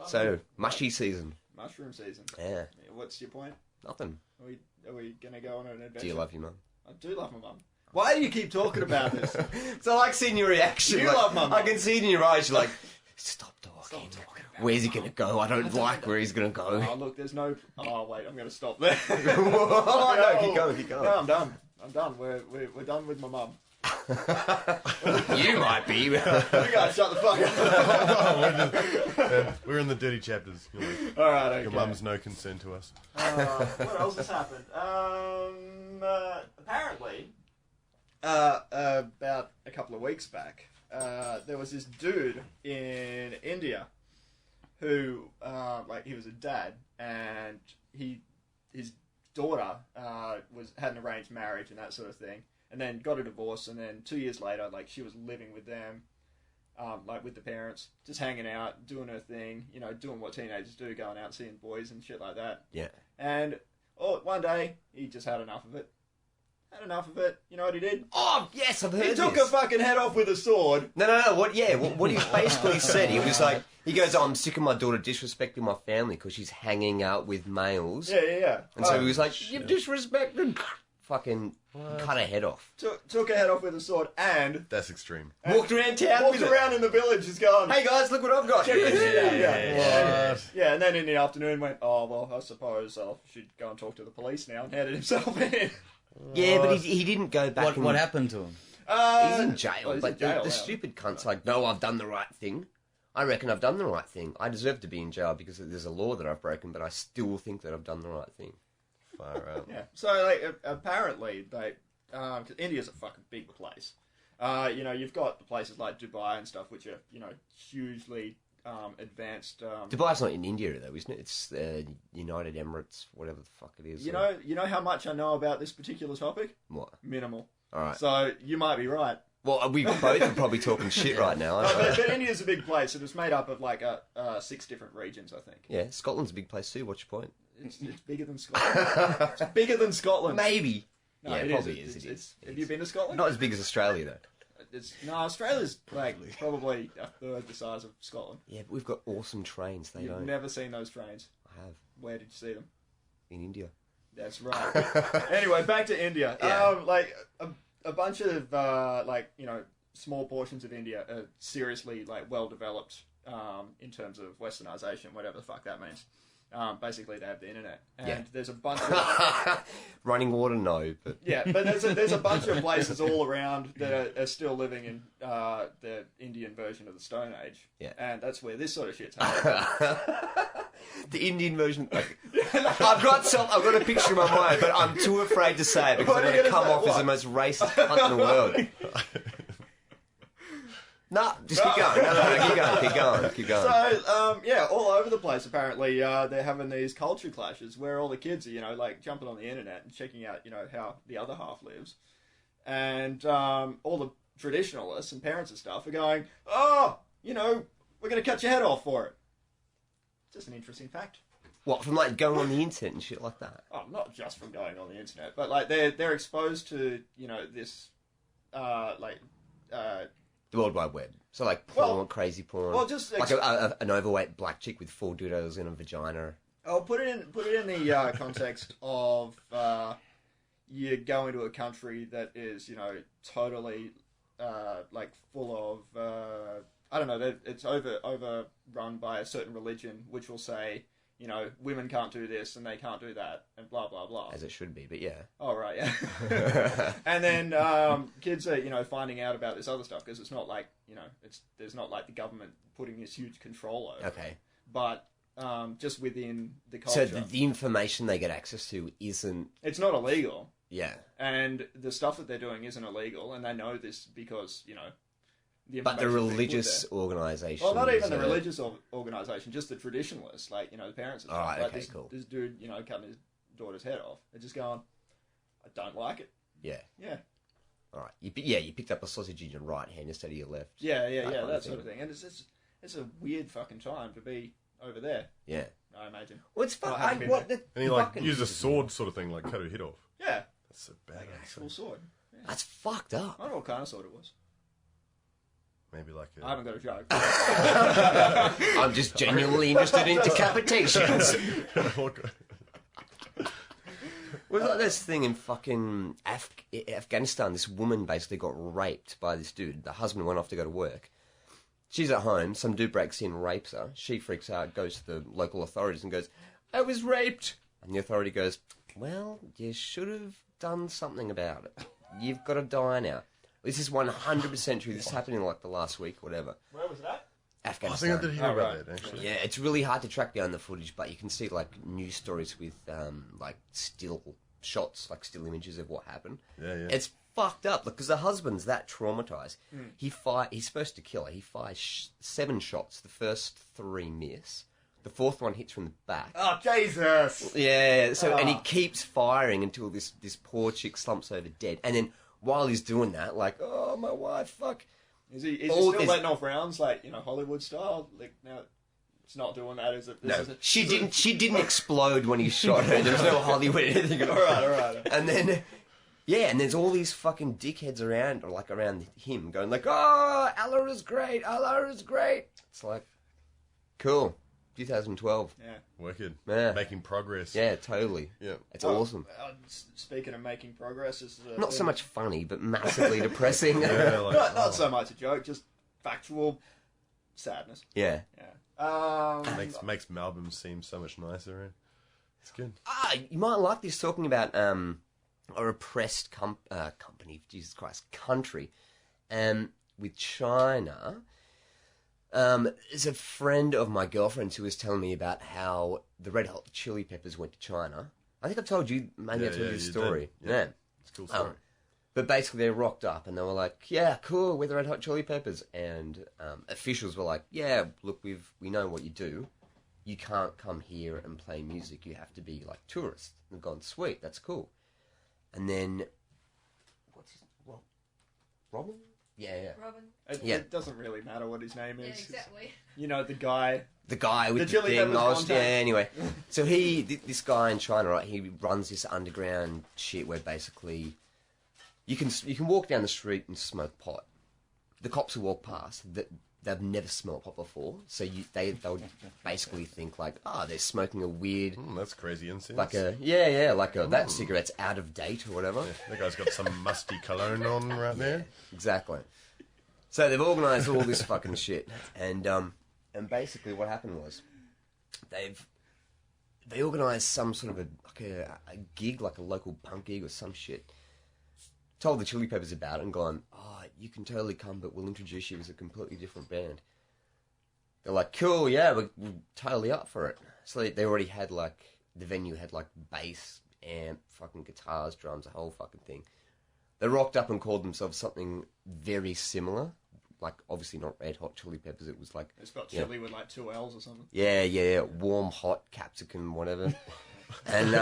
Speaker 1: So, mushy season.
Speaker 2: Mushroom season.
Speaker 1: Yeah,
Speaker 2: What's your point?
Speaker 1: nothing.
Speaker 2: Are we gonna go on an adventure?
Speaker 1: Do you love your mum?
Speaker 2: I do love my mum. Why do you keep talking about this?
Speaker 1: So I like seeing your reaction.
Speaker 2: You
Speaker 1: like,
Speaker 2: love my mum.
Speaker 1: I can see it in your eyes. You're like, stop talking.
Speaker 2: Stop talking about
Speaker 1: Where's he gonna go? I don't like where he's gonna go.
Speaker 2: Oh look, there's no. Oh wait, I'm gonna stop there.
Speaker 1: Oh, no, keep going, keep going.
Speaker 2: No, I'm done. I'm done. We're done with my mum.
Speaker 1: You might be.
Speaker 2: You guys shut the fuck up.
Speaker 3: We're in the dirty chapters. You're like,
Speaker 2: All right, okay.
Speaker 3: your mum's no consent to us.
Speaker 2: What else has happened? Apparently, about a couple of weeks back, there was this dude in India who, he was a dad, and his daughter had an arranged marriage and that sort of thing, and then got a divorce, and then 2 years later, she was living with them, with the parents, just hanging out, doing her thing, doing what teenagers do, going out seeing boys and shit like that.
Speaker 1: Yeah.
Speaker 2: And one day, he just had enough of it. You know what he did?
Speaker 1: Oh, yes, I've heard
Speaker 2: He took
Speaker 1: this.
Speaker 2: her fucking head off with a sword.
Speaker 1: No. What he basically said, he was like, he goes, I'm sick of my daughter disrespecting my family because she's hanging out with males.
Speaker 2: Yeah.
Speaker 1: And so he was like, you've disrespected. Fucking cut her head off.
Speaker 2: Took her head off with a sword and
Speaker 3: That's extreme.
Speaker 1: Walked around town
Speaker 2: walked
Speaker 1: with it.
Speaker 2: around in the village just going,
Speaker 1: Hey guys, look what I've got.
Speaker 2: check this shit out.
Speaker 1: Yeah.
Speaker 3: What?
Speaker 2: Yeah, and then in the afternoon went, oh, well, I suppose I should go and talk to the police now, and handed himself in.
Speaker 1: Yeah, but he didn't go back.
Speaker 4: What happened to him?
Speaker 1: He's in jail.
Speaker 2: Well, he's
Speaker 1: but
Speaker 2: in jail
Speaker 1: the
Speaker 2: now.
Speaker 1: stupid cunt's like, no, I've done the right thing. I reckon I've done the right thing. I deserve to be in jail because there's a law that I've broken, but I still think that I've done the right thing.
Speaker 3: Far out.
Speaker 2: Yeah. So, apparently, cause India's a fucking big place. You've got the places like Dubai and stuff, which are, hugely advanced.
Speaker 1: Dubai's not in India, though, isn't it? It's United Emirates, whatever the fuck it is.
Speaker 2: You know how much I know about this particular topic?
Speaker 1: What?
Speaker 2: Minimal.
Speaker 1: All right.
Speaker 2: So, you might be right.
Speaker 1: Well, we both are probably talking shit right now.
Speaker 2: But India's a big place, and it's made up of 6 different regions, I think.
Speaker 1: Yeah, Scotland's a big place too. What's your point?
Speaker 2: It's bigger than Scotland. It's bigger than Scotland.
Speaker 1: Maybe.
Speaker 2: No,
Speaker 1: yeah,
Speaker 2: it
Speaker 1: probably
Speaker 2: is.
Speaker 1: is. It is.
Speaker 2: Have you been to Scotland?
Speaker 1: Not as big as Australia, though.
Speaker 2: Australia's probably a third the size of Scotland.
Speaker 1: Yeah, but we've got awesome trains. They
Speaker 2: You've
Speaker 1: don't.
Speaker 2: never seen those trains.
Speaker 1: I have.
Speaker 2: Where did you see them?
Speaker 1: In India.
Speaker 2: That's right. Anyway, back to India.
Speaker 1: Yeah.
Speaker 2: A bunch of small portions of India are seriously well developed in terms of westernization, whatever the fuck that means. Basically, they have the internet, and there's a bunch of
Speaker 1: Running water, no, but
Speaker 2: but there's a bunch of places all around that are still living in the Indian version of the Stone Age.
Speaker 1: Yeah.
Speaker 2: And that's where this sort of shit's happening.
Speaker 1: the Indian version. I've got a picture in my mind, but I'm too afraid to say it because
Speaker 2: What
Speaker 1: I'm
Speaker 2: are you
Speaker 1: going to
Speaker 2: gonna
Speaker 1: come
Speaker 2: say?
Speaker 1: off as the most racist cunt in the world. No, just keep going. No, keep going.
Speaker 2: So, all over the place, apparently, they're having these culture clashes where all the kids are, jumping on the internet and checking out, how the other half lives. And all the traditionalists and parents and stuff are going, oh, we're going to cut your head off for it. Just an interesting fact.
Speaker 1: What, from going on the internet and shit like that?
Speaker 2: Oh, not just from going on the internet, but, they're exposed to, this,
Speaker 1: The World Wide Web. So porn, crazy porn.
Speaker 2: well, just
Speaker 1: an overweight black chick with 4 dildos in a vagina.
Speaker 2: I'll put it in the context of you go into a country that is totally full of I don't know, it's overrun by a certain religion which will say women can't do this and they can't do that and blah blah blah.
Speaker 1: As it should be, but yeah.
Speaker 2: Oh right, yeah. And then kids are finding out about this other stuff because it's not there's not the government putting this huge control over.
Speaker 1: Okay.
Speaker 2: But just within the culture.
Speaker 1: So the information they get access to isn't...
Speaker 2: It's not illegal.
Speaker 1: Yeah.
Speaker 2: And the stuff that they're doing isn't illegal, and they know this because,
Speaker 1: But the
Speaker 2: information being put
Speaker 1: religious
Speaker 2: there.
Speaker 1: organisation.
Speaker 2: Well, not even the religious organisation, just the traditionalists, like, the parents and stuff.
Speaker 1: Alright,
Speaker 2: like
Speaker 1: okay,
Speaker 2: this,
Speaker 1: cool.
Speaker 2: this dude, cutting his daughter's head off. They're just going, I don't like it.
Speaker 1: Yeah.
Speaker 2: Yeah.
Speaker 1: All right. You picked up a sausage in your right hand instead of your left.
Speaker 2: Yeah,
Speaker 1: kind of
Speaker 2: that
Speaker 1: thing.
Speaker 2: sort of thing. And it's a weird fucking time to be over there,
Speaker 1: Yeah.
Speaker 2: I imagine.
Speaker 1: Well, it's
Speaker 2: Well, I
Speaker 1: fucking.
Speaker 2: haven't been
Speaker 1: What the?
Speaker 3: And he
Speaker 1: fucking-
Speaker 3: used a sword sort of thing, like cut her head off.
Speaker 2: Yeah,
Speaker 3: That's so bad.
Speaker 2: like an actual sword. Yeah.
Speaker 1: That's fucked
Speaker 2: I
Speaker 1: up.
Speaker 2: don't know what kind of sword it was.
Speaker 3: Maybe like
Speaker 2: I haven't got a joke.
Speaker 1: I'm just genuinely interested in decapitations. Well, like this thing in fucking Afghanistan, this woman basically got raped by this dude. The husband went off to go to work. She's at home. Some dude breaks in, rapes her. She freaks out, goes to the local authorities and goes, I was raped. And the authority goes, well, you should have done something about it. You've got to die now. This is 100% true. This happened in like the last week, whatever.
Speaker 2: Where was that?
Speaker 3: I think
Speaker 1: Afghanistan.
Speaker 3: I did hear
Speaker 2: Oh,
Speaker 3: about
Speaker 2: right.
Speaker 3: that, actually.
Speaker 1: Yeah, it's really hard to track down the footage, but you can see like news stories with like still shots, like still images of what happened.
Speaker 3: Yeah, yeah.
Speaker 1: It's fucked up because the husband's that traumatized. He's supposed to kill her. He fires 7 shots. The first 3 miss. The 4th one hits from the back.
Speaker 2: Oh, Jesus!
Speaker 1: Yeah. So and he
Speaker 2: Ah.
Speaker 1: keeps firing until this poor chick slumps over dead. And then while he's doing that, like, oh my wife, fuck.
Speaker 2: Is he
Speaker 1: All
Speaker 2: still
Speaker 1: this-
Speaker 2: letting off rounds, like, Hollywood style? Like, now, it's not doing that, is it?
Speaker 1: No, she didn't explode when he shot her. There was no Hollywood anything.
Speaker 2: All right.
Speaker 1: And then, yeah, and there's all these fucking dickheads around, or like around him, going like, "Oh, Allah is great, Allah is great." It's like, cool, 2012.
Speaker 2: Yeah.
Speaker 3: Wicked.
Speaker 1: Yeah.
Speaker 3: Making progress.
Speaker 1: Yeah, totally.
Speaker 3: Yeah.
Speaker 1: It's awesome.
Speaker 2: Speaking of making progress, this is a
Speaker 1: Not so
Speaker 2: thing-
Speaker 1: much funny, but massively depressing.
Speaker 3: Yeah, like,
Speaker 2: Not so much a joke, just factual sadness.
Speaker 1: Yeah.
Speaker 2: Yeah.
Speaker 3: makes Melbourne seem so much nicer. Eh? It's good.
Speaker 1: You might like this talking about a repressed company, Jesus Christ, country, with China. There's a friend of my girlfriend's who was telling me about how the Red Hot Chili Peppers went to China. I think I told you, maybe I told you the
Speaker 3: you
Speaker 1: story.
Speaker 3: did.
Speaker 1: Yeah.
Speaker 3: It's a cool story.
Speaker 1: But basically they rocked up and they were like, yeah, cool, we're the Red Hot Chili Peppers. And officials were like, yeah, look, we know what you do. You can't come here and play music. You have to be like tourists. And they've gone, sweet, that's cool. And then, Robin? Yeah.
Speaker 5: Robin.
Speaker 2: It doesn't really matter what his name
Speaker 5: Yeah,
Speaker 2: is.
Speaker 5: exactly.
Speaker 2: The guy.
Speaker 1: The guy with
Speaker 2: The
Speaker 1: the
Speaker 2: Chili
Speaker 1: thing.
Speaker 2: Peppers
Speaker 1: Yeah,
Speaker 2: contact.
Speaker 1: anyway. So this guy in China, right, he runs this underground shit where basically you can walk down the street and smoke pot. The cops will walk past. They've never smelled pot before, so they'll basically think like, they're smoking a weird,
Speaker 3: That's crazy incense.
Speaker 1: like that cigarette's out of date or whatever.
Speaker 3: Yeah, that guy's got some musty cologne on right there.
Speaker 1: Exactly. So they've organised all this fucking shit, and basically what happened was they organised some sort of a gig, like a local punk gig or some shit. Told the Chili Peppers about it and gone, you can totally come, but we'll introduce you as a completely different band. They're like, cool, yeah, we're totally up for it. So they already had the venue had bass, amp, fucking guitars, drums, a whole fucking thing. They rocked up and called themselves something very similar. Like, obviously not Red Hot Chili Peppers, it was like...
Speaker 2: It's got chili with 2 L's or something.
Speaker 1: Yeah, warm, hot, capsicum, whatever. And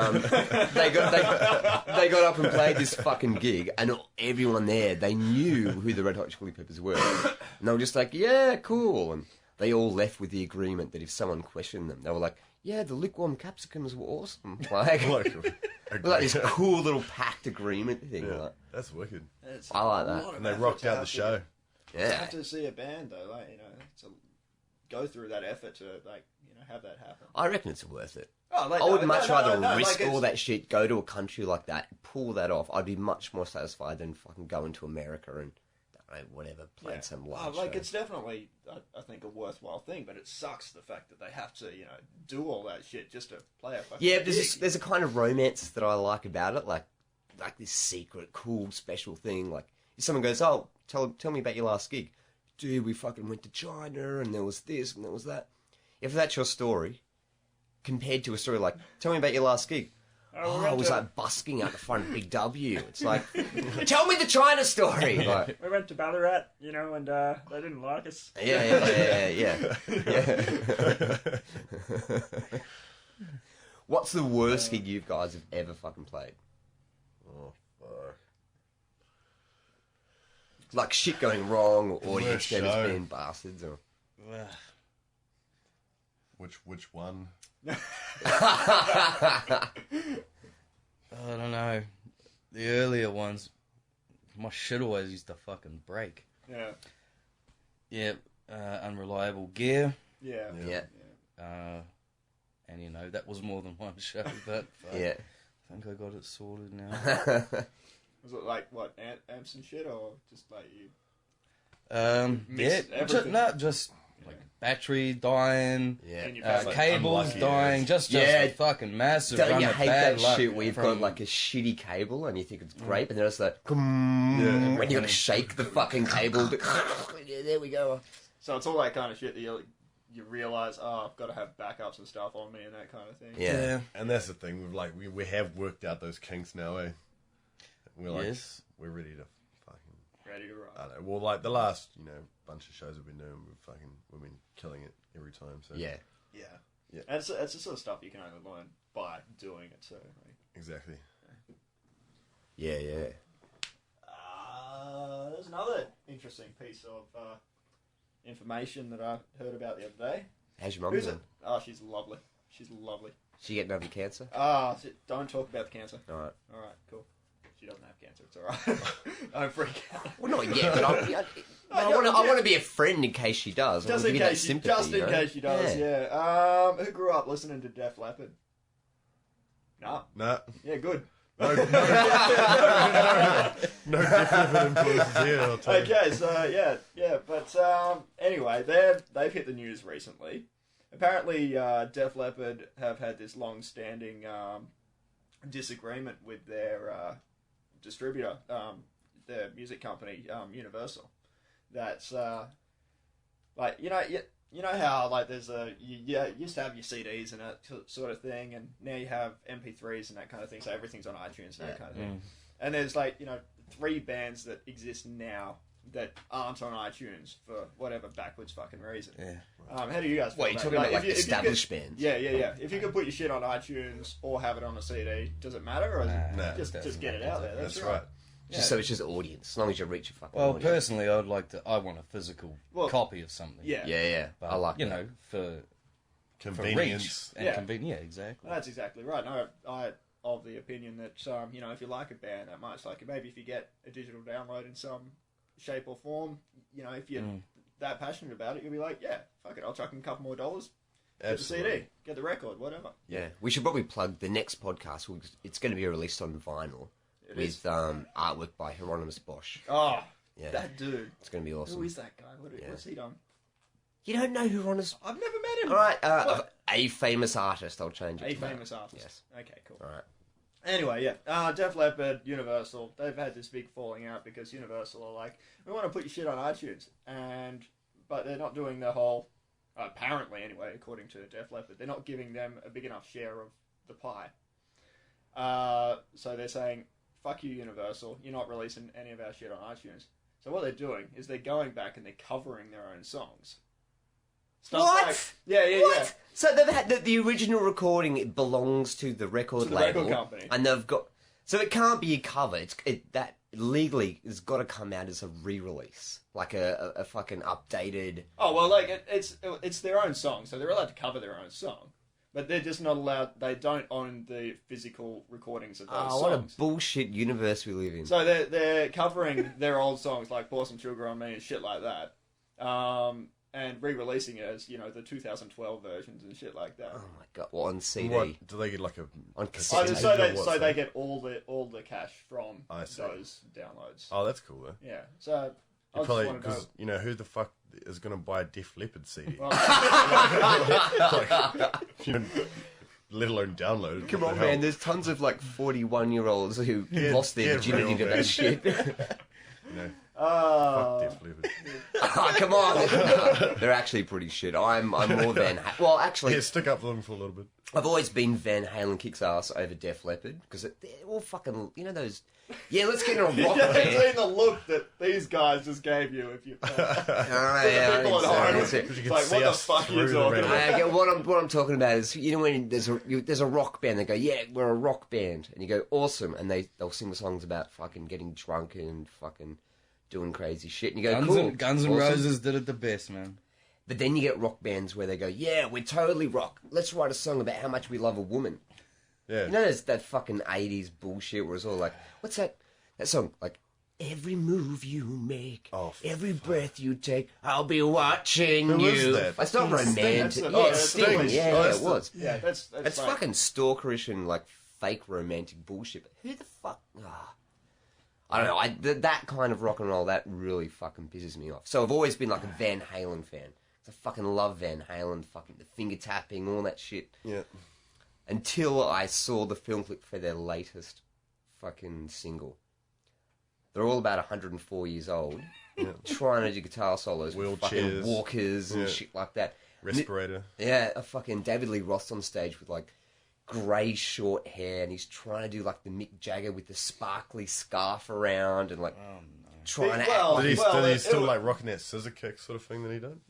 Speaker 1: they got up and played this fucking gig, and everyone there, they knew who the Red Hot Chili Peppers were. And they were just like, yeah, cool. And they all left with the agreement that if someone questioned them, they were like, yeah, the lukewarm capsicums were awesome. Like this cool little pact agreement thing.
Speaker 3: Yeah,
Speaker 1: Like,
Speaker 3: that's wicked.
Speaker 1: I like that.
Speaker 3: And they rocked out the show.
Speaker 1: yeah.
Speaker 2: Have to see a band though, to go through that effort to have that happen.
Speaker 1: I reckon it's worth it.
Speaker 2: Oh,
Speaker 1: I would much rather risk all that shit, go to a country like that, pull that off. I'd be much more satisfied than fucking going to America and whatever, playing some live show.
Speaker 2: It's definitely, I think, a worthwhile thing, but it sucks the fact that they have to, do all that shit just to play a fucking
Speaker 1: Yeah,
Speaker 2: gig.
Speaker 1: there's a kind of romance that I like about it, like this secret, cool, special thing. Like if someone goes, "Oh, tell me about your last gig," dude, we fucking went to China and there was this and there was that. If that's your story, compared to a story like, "Tell me about your last gig," Oh, it was like busking out the front of Big W. It's like, tell me the China story. Like,
Speaker 2: we went to Ballarat, you know, and they didn't like us.
Speaker 1: yeah. What's the worst gig you guys have ever fucking played?
Speaker 3: Oh, fuck.
Speaker 1: Like shit going wrong, or audience
Speaker 3: Worst
Speaker 1: members
Speaker 3: show.
Speaker 1: being bastards, or
Speaker 3: Which one?
Speaker 4: I don't know. The earlier ones, my shit always used to fucking break.
Speaker 2: Yeah.
Speaker 4: Yeah, unreliable gear.
Speaker 2: Yeah.
Speaker 1: Yeah.
Speaker 4: And you know, that was more than one show, but fuck,
Speaker 1: Yeah.
Speaker 4: I think I got it sorted now.
Speaker 2: Was it like, what, amps and shit, or just like you...
Speaker 4: Yeah,
Speaker 2: everything.
Speaker 4: just like battery dying,
Speaker 1: Yeah.
Speaker 2: in your
Speaker 3: Like
Speaker 2: back?
Speaker 4: cables
Speaker 3: unlucky,
Speaker 4: dying, just
Speaker 1: Yeah.
Speaker 4: fucking massive.
Speaker 1: Don't
Speaker 4: run
Speaker 1: you
Speaker 4: of
Speaker 1: hate
Speaker 4: bad
Speaker 1: that
Speaker 4: luck
Speaker 1: shit where you've got
Speaker 4: from-
Speaker 1: like a shitty cable and you think it's great, but then it's like,
Speaker 3: Yeah.
Speaker 1: when you gotta shake the fucking cable. Yeah, there we go.
Speaker 2: So it's all that kind of shit that you realise, oh, I've got to have backups and stuff on me and that kind of thing.
Speaker 1: Yeah.
Speaker 3: And that's the thing. We've like we have worked out those kinks now, eh? We're like
Speaker 4: Yes.
Speaker 3: we're ready to fucking.
Speaker 2: Ready to roll.
Speaker 3: I don't know. Well, like the last bunch of shows we've been doing, we've been killing it every time. So
Speaker 1: Yeah.
Speaker 2: Yeah.
Speaker 3: Yeah.
Speaker 2: And it's the sort of stuff you can only learn by doing it, so... Like,
Speaker 3: exactly.
Speaker 1: Yeah, yeah.
Speaker 2: there's another interesting piece of information that I heard about the other day.
Speaker 1: How's your mum
Speaker 2: Who's it?
Speaker 1: doing?
Speaker 2: Oh, she's lovely. She's lovely.
Speaker 1: She getting over cancer?
Speaker 2: Don't talk about the cancer.
Speaker 1: Alright.
Speaker 2: Alright, cool. She doesn't have cancer, it's alright. Don't freak out.
Speaker 1: Well, not yet, but I want to be a friend in case she does. I
Speaker 2: Just
Speaker 1: wanna
Speaker 2: in
Speaker 1: give you that
Speaker 2: case she,
Speaker 1: sympathy,
Speaker 2: just in
Speaker 1: you know?
Speaker 2: case she does, yeah. Who grew up listening to Def Leppard? Nah.
Speaker 3: Nah.
Speaker 2: Yeah, good.
Speaker 3: No different influences here. I'll tell you.
Speaker 2: Okay, so yeah, but anyway, they've hit the news recently. Apparently, Def Leppard have had this long-standing disagreement with their distributor, their music company, Universal. That's like you know how like there's you used to have your CDs and that sort of thing, and now you have MP3s and that kind of thing. So everything's on iTunes and that kind of thing. And there's like 3 bands that exist now that aren't on iTunes for whatever backwards fucking reason.
Speaker 4: Yeah.
Speaker 2: How do you guys feel
Speaker 1: What, you're
Speaker 2: about
Speaker 1: talking
Speaker 2: it?
Speaker 1: about like
Speaker 2: if you
Speaker 1: established
Speaker 2: could-
Speaker 1: bands?
Speaker 2: Yeah. If you could put your shit on iTunes or have it on a CD, does it matter, or is it
Speaker 3: Nah,
Speaker 2: just get it out there?
Speaker 3: That's right.
Speaker 1: Just so it's just audience, as long as you reach a fucking
Speaker 4: Well,
Speaker 1: audience.
Speaker 4: personally, I want a physical copy of something.
Speaker 2: Yeah.
Speaker 1: Yeah.
Speaker 4: But,
Speaker 1: I like
Speaker 4: you
Speaker 1: that.
Speaker 4: know, for
Speaker 3: Convenience.
Speaker 4: reach and
Speaker 2: Yeah.
Speaker 4: convenience. Yeah, exactly.
Speaker 2: Well, that's exactly right. No, I of the opinion that if you like a band that much, like maybe if you get a digital download in some shape or form, if you're that passionate about it, you'll be like, yeah, fuck it, I'll chuck in a couple more dollars, get
Speaker 3: Absolutely.
Speaker 2: the CD, get the record, whatever.
Speaker 1: Yeah, we should probably plug the next podcast. It's going to be released on vinyl
Speaker 2: It
Speaker 1: with
Speaker 2: is.
Speaker 1: artwork by Hieronymus Bosch.
Speaker 2: Oh,
Speaker 1: Yeah,
Speaker 2: that dude.
Speaker 1: it's going to be awesome.
Speaker 2: Who is that guy? What's he done?
Speaker 1: You don't know Hieronymus?
Speaker 2: I've never met him.
Speaker 1: All right,
Speaker 2: What?
Speaker 1: a famous artist. I'll change it.
Speaker 2: A
Speaker 1: to that.
Speaker 2: famous artist.
Speaker 1: Yes.
Speaker 2: Okay, cool.
Speaker 1: All right.
Speaker 2: Anyway, yeah. Def Leppard, Universal, they've had this big falling out because Universal are like, we want to put your shit on iTunes, but they're not doing the whole. Apparently, anyway, according to Def Leppard, they're not giving them a big enough share of the pie. So they're saying, fuck you, Universal, you're not releasing any of our shit on iTunes. So what they're doing is they're going back and they're covering their own songs. Stuff
Speaker 1: What?
Speaker 2: like- yeah.
Speaker 1: What? So they've had the original recording. It belongs to the record
Speaker 2: To the
Speaker 1: label,
Speaker 2: record company.
Speaker 1: and they've got. So it can't be a cover. That legally has got to come out as a re-release, like a fucking updated.
Speaker 2: Oh well, like it's their own song, so they're allowed to cover their own song, but they're just not allowed. They don't own the physical recordings of those
Speaker 1: Oh,
Speaker 2: songs.
Speaker 1: what a bullshit universe we live in.
Speaker 2: So they're covering their old songs like "Pour Some Sugar on Me" and shit like that, and re-releasing it as the 2012 versions and shit like that.
Speaker 1: Oh my god! What on CD?
Speaker 3: What do they get like a
Speaker 1: On
Speaker 2: Oh,
Speaker 1: cassette?
Speaker 3: tape?
Speaker 2: so they get all the cash from
Speaker 3: I see.
Speaker 2: those downloads.
Speaker 3: Oh, that's cool though.
Speaker 2: Yeah. So I
Speaker 3: You
Speaker 2: just
Speaker 3: probably
Speaker 2: want to know.
Speaker 3: because who the fuck is going to buy a Def Leppard CD?
Speaker 2: Well,
Speaker 3: Let alone download it.
Speaker 1: Come
Speaker 3: What
Speaker 1: on,
Speaker 3: the hell?
Speaker 1: man! There's tons of like 41-year-olds who
Speaker 3: Get-
Speaker 1: lost their
Speaker 3: get
Speaker 1: virginity
Speaker 3: real,
Speaker 1: to
Speaker 3: man.
Speaker 1: that shit.
Speaker 3: You know, fuck Def Leppard.
Speaker 1: Oh, come on. They're actually pretty shit. I'm more Van Halen. Well, actually,
Speaker 3: Yeah, stick up for them for a little bit.
Speaker 1: I've always been Van Halen kicks ass over Def Leppard because they're all fucking, you know those. Yeah, let's get in a rock
Speaker 2: Yeah,
Speaker 1: band.
Speaker 2: seen the look that these guys just gave you if you.
Speaker 1: Oh,
Speaker 2: The
Speaker 1: yeah,
Speaker 2: people at home,
Speaker 1: exactly.
Speaker 2: it's
Speaker 3: can
Speaker 2: like,
Speaker 3: see
Speaker 2: what the
Speaker 3: us
Speaker 2: fuck are you
Speaker 3: through the
Speaker 2: talking
Speaker 3: red
Speaker 2: about?
Speaker 1: Okay, what I'm talking about is, you know, when there's a rock band, they go, yeah, we're a rock band, and you go, awesome, and they'll sing the songs about fucking getting drunk and fucking doing crazy shit, and you go, cool,
Speaker 4: Guns N'
Speaker 1: awesome.
Speaker 4: Roses did it the best, man.
Speaker 1: But then you get rock bands where they go, yeah, we're totally rock. Let's write a song about how much we love a woman.
Speaker 3: Yeah.
Speaker 1: You know, there's that fucking 80s bullshit where it's all like, what's that song? Like, every move you make, every breath you take, I'll be watching
Speaker 3: Who
Speaker 1: you.
Speaker 3: is that?
Speaker 1: It's not romantic.
Speaker 2: Sting.
Speaker 1: Yeah,
Speaker 2: That's
Speaker 1: Sting.
Speaker 2: Sting.
Speaker 1: Yeah, it was.
Speaker 2: Yeah, that's
Speaker 1: It's
Speaker 2: like,
Speaker 1: fucking stalkerish and like fake romantic bullshit. But who the fuck? I don't know. That kind of rock and roll, that really fucking pisses me off. So I've always been like a Van Halen fan. I fucking love Van Halen, fucking the finger tapping, all that shit.
Speaker 3: Yeah.
Speaker 1: Until I saw the film clip for their latest fucking single. They're all about 104 years old, trying to do guitar solos with fucking
Speaker 3: Wheelchairs.
Speaker 1: walkers and shit like that.
Speaker 3: Respirator.
Speaker 1: Yeah, a fucking David Lee Roth on stage with like grey short hair, and he's trying to do like the Mick Jagger with the sparkly scarf around and like trying to
Speaker 2: Well,
Speaker 1: act
Speaker 3: Did he,
Speaker 1: like
Speaker 3: did he still like rocking that scissor kick sort of thing that he did?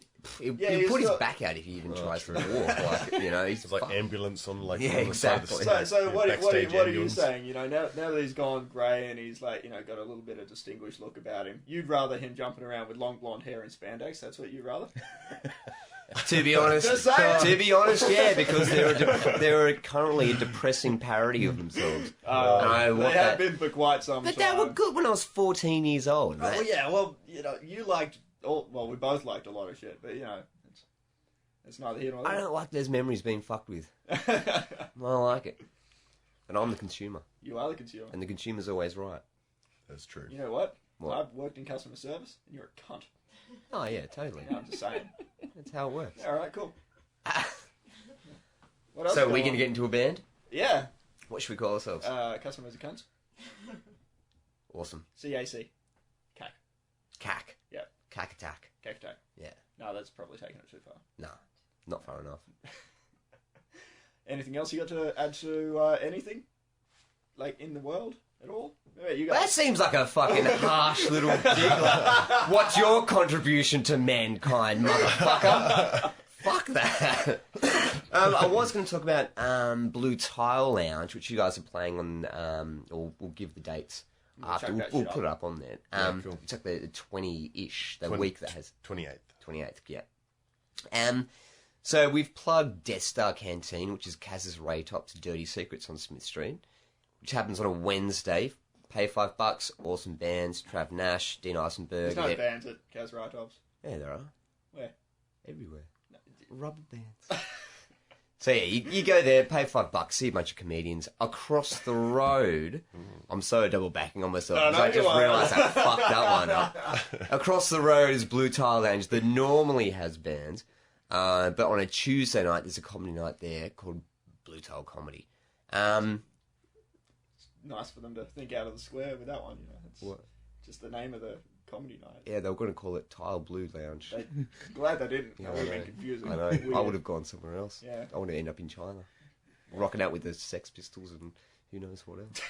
Speaker 1: he'll
Speaker 2: he's
Speaker 1: put his
Speaker 2: got-
Speaker 1: back out if he even tries to
Speaker 3: true.
Speaker 1: walk. Like, you know, he's
Speaker 3: It's like
Speaker 1: fuck-
Speaker 3: ambulance on like
Speaker 1: Yeah,
Speaker 3: on the side of the
Speaker 1: exactly.
Speaker 3: stage.
Speaker 2: So what
Speaker 3: backstage
Speaker 2: are you
Speaker 3: ambulance.
Speaker 2: saying? You know, now that he's gone grey and he's like, you know, got a little bit of distinguished look about him, you'd rather him jumping around with long blonde hair and spandex? That's what you'd rather?
Speaker 1: To be honest,
Speaker 2: Just saying.
Speaker 1: yeah, because they're currently a depressing parody of themselves. I
Speaker 2: They
Speaker 1: want
Speaker 2: have
Speaker 1: that.
Speaker 2: been for quite some
Speaker 1: But
Speaker 2: time.
Speaker 1: they were good when I was 14 years old.
Speaker 2: Oh,
Speaker 1: mate.
Speaker 2: well, yeah, well, you know, you liked well, we both liked a lot of shit, but you know, it's neither here nor
Speaker 1: I
Speaker 2: there.
Speaker 1: don't like those memories being fucked with. I don't like it. And I'm the consumer,
Speaker 2: You are the consumer.
Speaker 1: and the consumer's always right.
Speaker 3: That's true.
Speaker 2: You know what?
Speaker 1: What?
Speaker 2: I've worked in customer service, and you're a cunt.
Speaker 1: Oh yeah, totally.
Speaker 2: Yeah, I'm just saying.
Speaker 1: That's how it works.
Speaker 2: All right, cool. What else?
Speaker 1: So
Speaker 2: going
Speaker 1: we're gonna
Speaker 2: on?
Speaker 1: get into a band.
Speaker 2: Yeah.
Speaker 1: What should we call ourselves?
Speaker 2: Customers are cunts.
Speaker 1: Awesome.
Speaker 2: CAC. CAC.
Speaker 1: Cack.
Speaker 2: Yeah.
Speaker 1: Cack attack.
Speaker 2: CAC attack.
Speaker 1: Yeah.
Speaker 2: No, that's probably taking it too far.
Speaker 1: No, not far enough.
Speaker 2: Anything else you got to add to anything? Like in the world at all? Yeah, you
Speaker 1: That
Speaker 2: guys.
Speaker 1: seems like a fucking harsh little dig. Like, what's your contribution to mankind, motherfucker? Fuck that. I was going to talk about Blue Tile Lounge, which you guys are playing on, or we'll give the dates after.
Speaker 2: chuck that
Speaker 1: We'll
Speaker 2: shit
Speaker 1: put it up on there.
Speaker 3: Cool.
Speaker 1: It's like the 20-ish, the
Speaker 3: 20
Speaker 1: week that has
Speaker 3: 28th.
Speaker 1: 28th, yeah. So we've plugged Death Star Canteen, which is Kaz's Ray Top's Dirty Secrets on Smith Street, which happens on a Wednesday. Pay $5. Awesome bands: Trav Nash, Dean Eisenberg.
Speaker 2: There's no bands at Kaz Write-Offs.
Speaker 1: Yeah, there are.
Speaker 2: Where?
Speaker 1: Everywhere. Rubber bands. So yeah, you go there, pay $5, see a bunch of comedians. Across the road, I'm so double backing on myself
Speaker 2: No,
Speaker 1: because
Speaker 2: no,
Speaker 1: I
Speaker 2: you
Speaker 1: just
Speaker 2: are.
Speaker 1: realised I fucked that one up. Across the road is Blue Tile Lounge that normally has bands, but on a Tuesday night there's a comedy night there called Blue Tile Comedy.
Speaker 2: Nice for them to think out of the square with that one. You know, it's
Speaker 1: What?
Speaker 2: just the name of the comedy night.
Speaker 1: Yeah, they were going to call it Tile Blue Lounge.
Speaker 2: Glad they didn't.
Speaker 1: Yeah,
Speaker 2: That would have
Speaker 1: I
Speaker 2: been
Speaker 1: know.
Speaker 2: confusing.
Speaker 1: I know.
Speaker 2: Weird.
Speaker 1: I would have gone somewhere else.
Speaker 2: Yeah.
Speaker 1: I want to end up in China, rocking out with the Sex Pistols and who knows what else.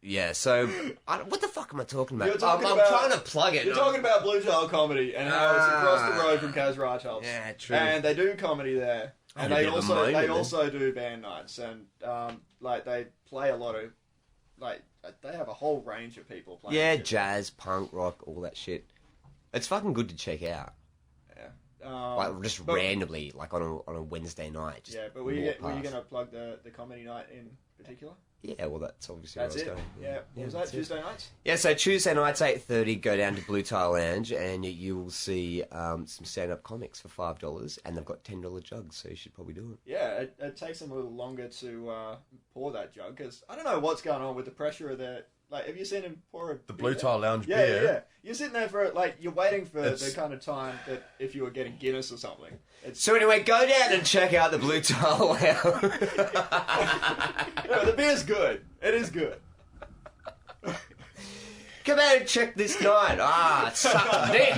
Speaker 1: Yeah. So, what the fuck am I talking about?
Speaker 2: You're talking
Speaker 1: I'm
Speaker 2: about-
Speaker 1: trying to plug it.
Speaker 2: You're talking about Blue Tile Comedy and how it's across the road from Kaz Write-Offs.
Speaker 1: Yeah, true.
Speaker 2: And they do comedy there, and
Speaker 1: had a
Speaker 2: they
Speaker 1: bit of a
Speaker 2: also
Speaker 1: moment
Speaker 2: they
Speaker 1: then.
Speaker 2: also do band nights, and like they play a lot of like they have a whole range of people playing.
Speaker 1: Yeah,
Speaker 2: shit.
Speaker 1: jazz, punk, rock, all that shit. It's fucking good to check out.
Speaker 2: Yeah.
Speaker 1: Like just
Speaker 2: but-
Speaker 1: randomly, like on a Wednesday night. Just
Speaker 2: Yeah, but were you
Speaker 1: walk
Speaker 2: going
Speaker 1: past.
Speaker 2: to plug the comedy night in particular?
Speaker 1: Yeah, well, that's obviously
Speaker 2: That's
Speaker 1: where I
Speaker 2: it.
Speaker 1: was going.
Speaker 2: Yeah. What was that?
Speaker 1: that's it.
Speaker 2: Tuesday nights?
Speaker 1: Yeah, so Tuesday nights, 8:30, go down to Blue Tile Lounge and you will see some stand-up comics for $5 and they've got $10 jugs, so you should probably do it.
Speaker 2: Yeah, it takes them a little longer to pour that jug because I don't know what's going on with the pressure of the. Like, have you seen him pour a
Speaker 3: The Blue Tile Lounge
Speaker 2: Yeah,
Speaker 3: beer.
Speaker 2: yeah, yeah. You're sitting there for like you're waiting for
Speaker 3: It's-
Speaker 2: the kind of time that if you were getting Guinness or something. It's
Speaker 1: So anyway, go down and check out the Blue Tile Lounge.
Speaker 2: no, the beer's good. It is good.
Speaker 1: Come out and check this night. Suck a dick.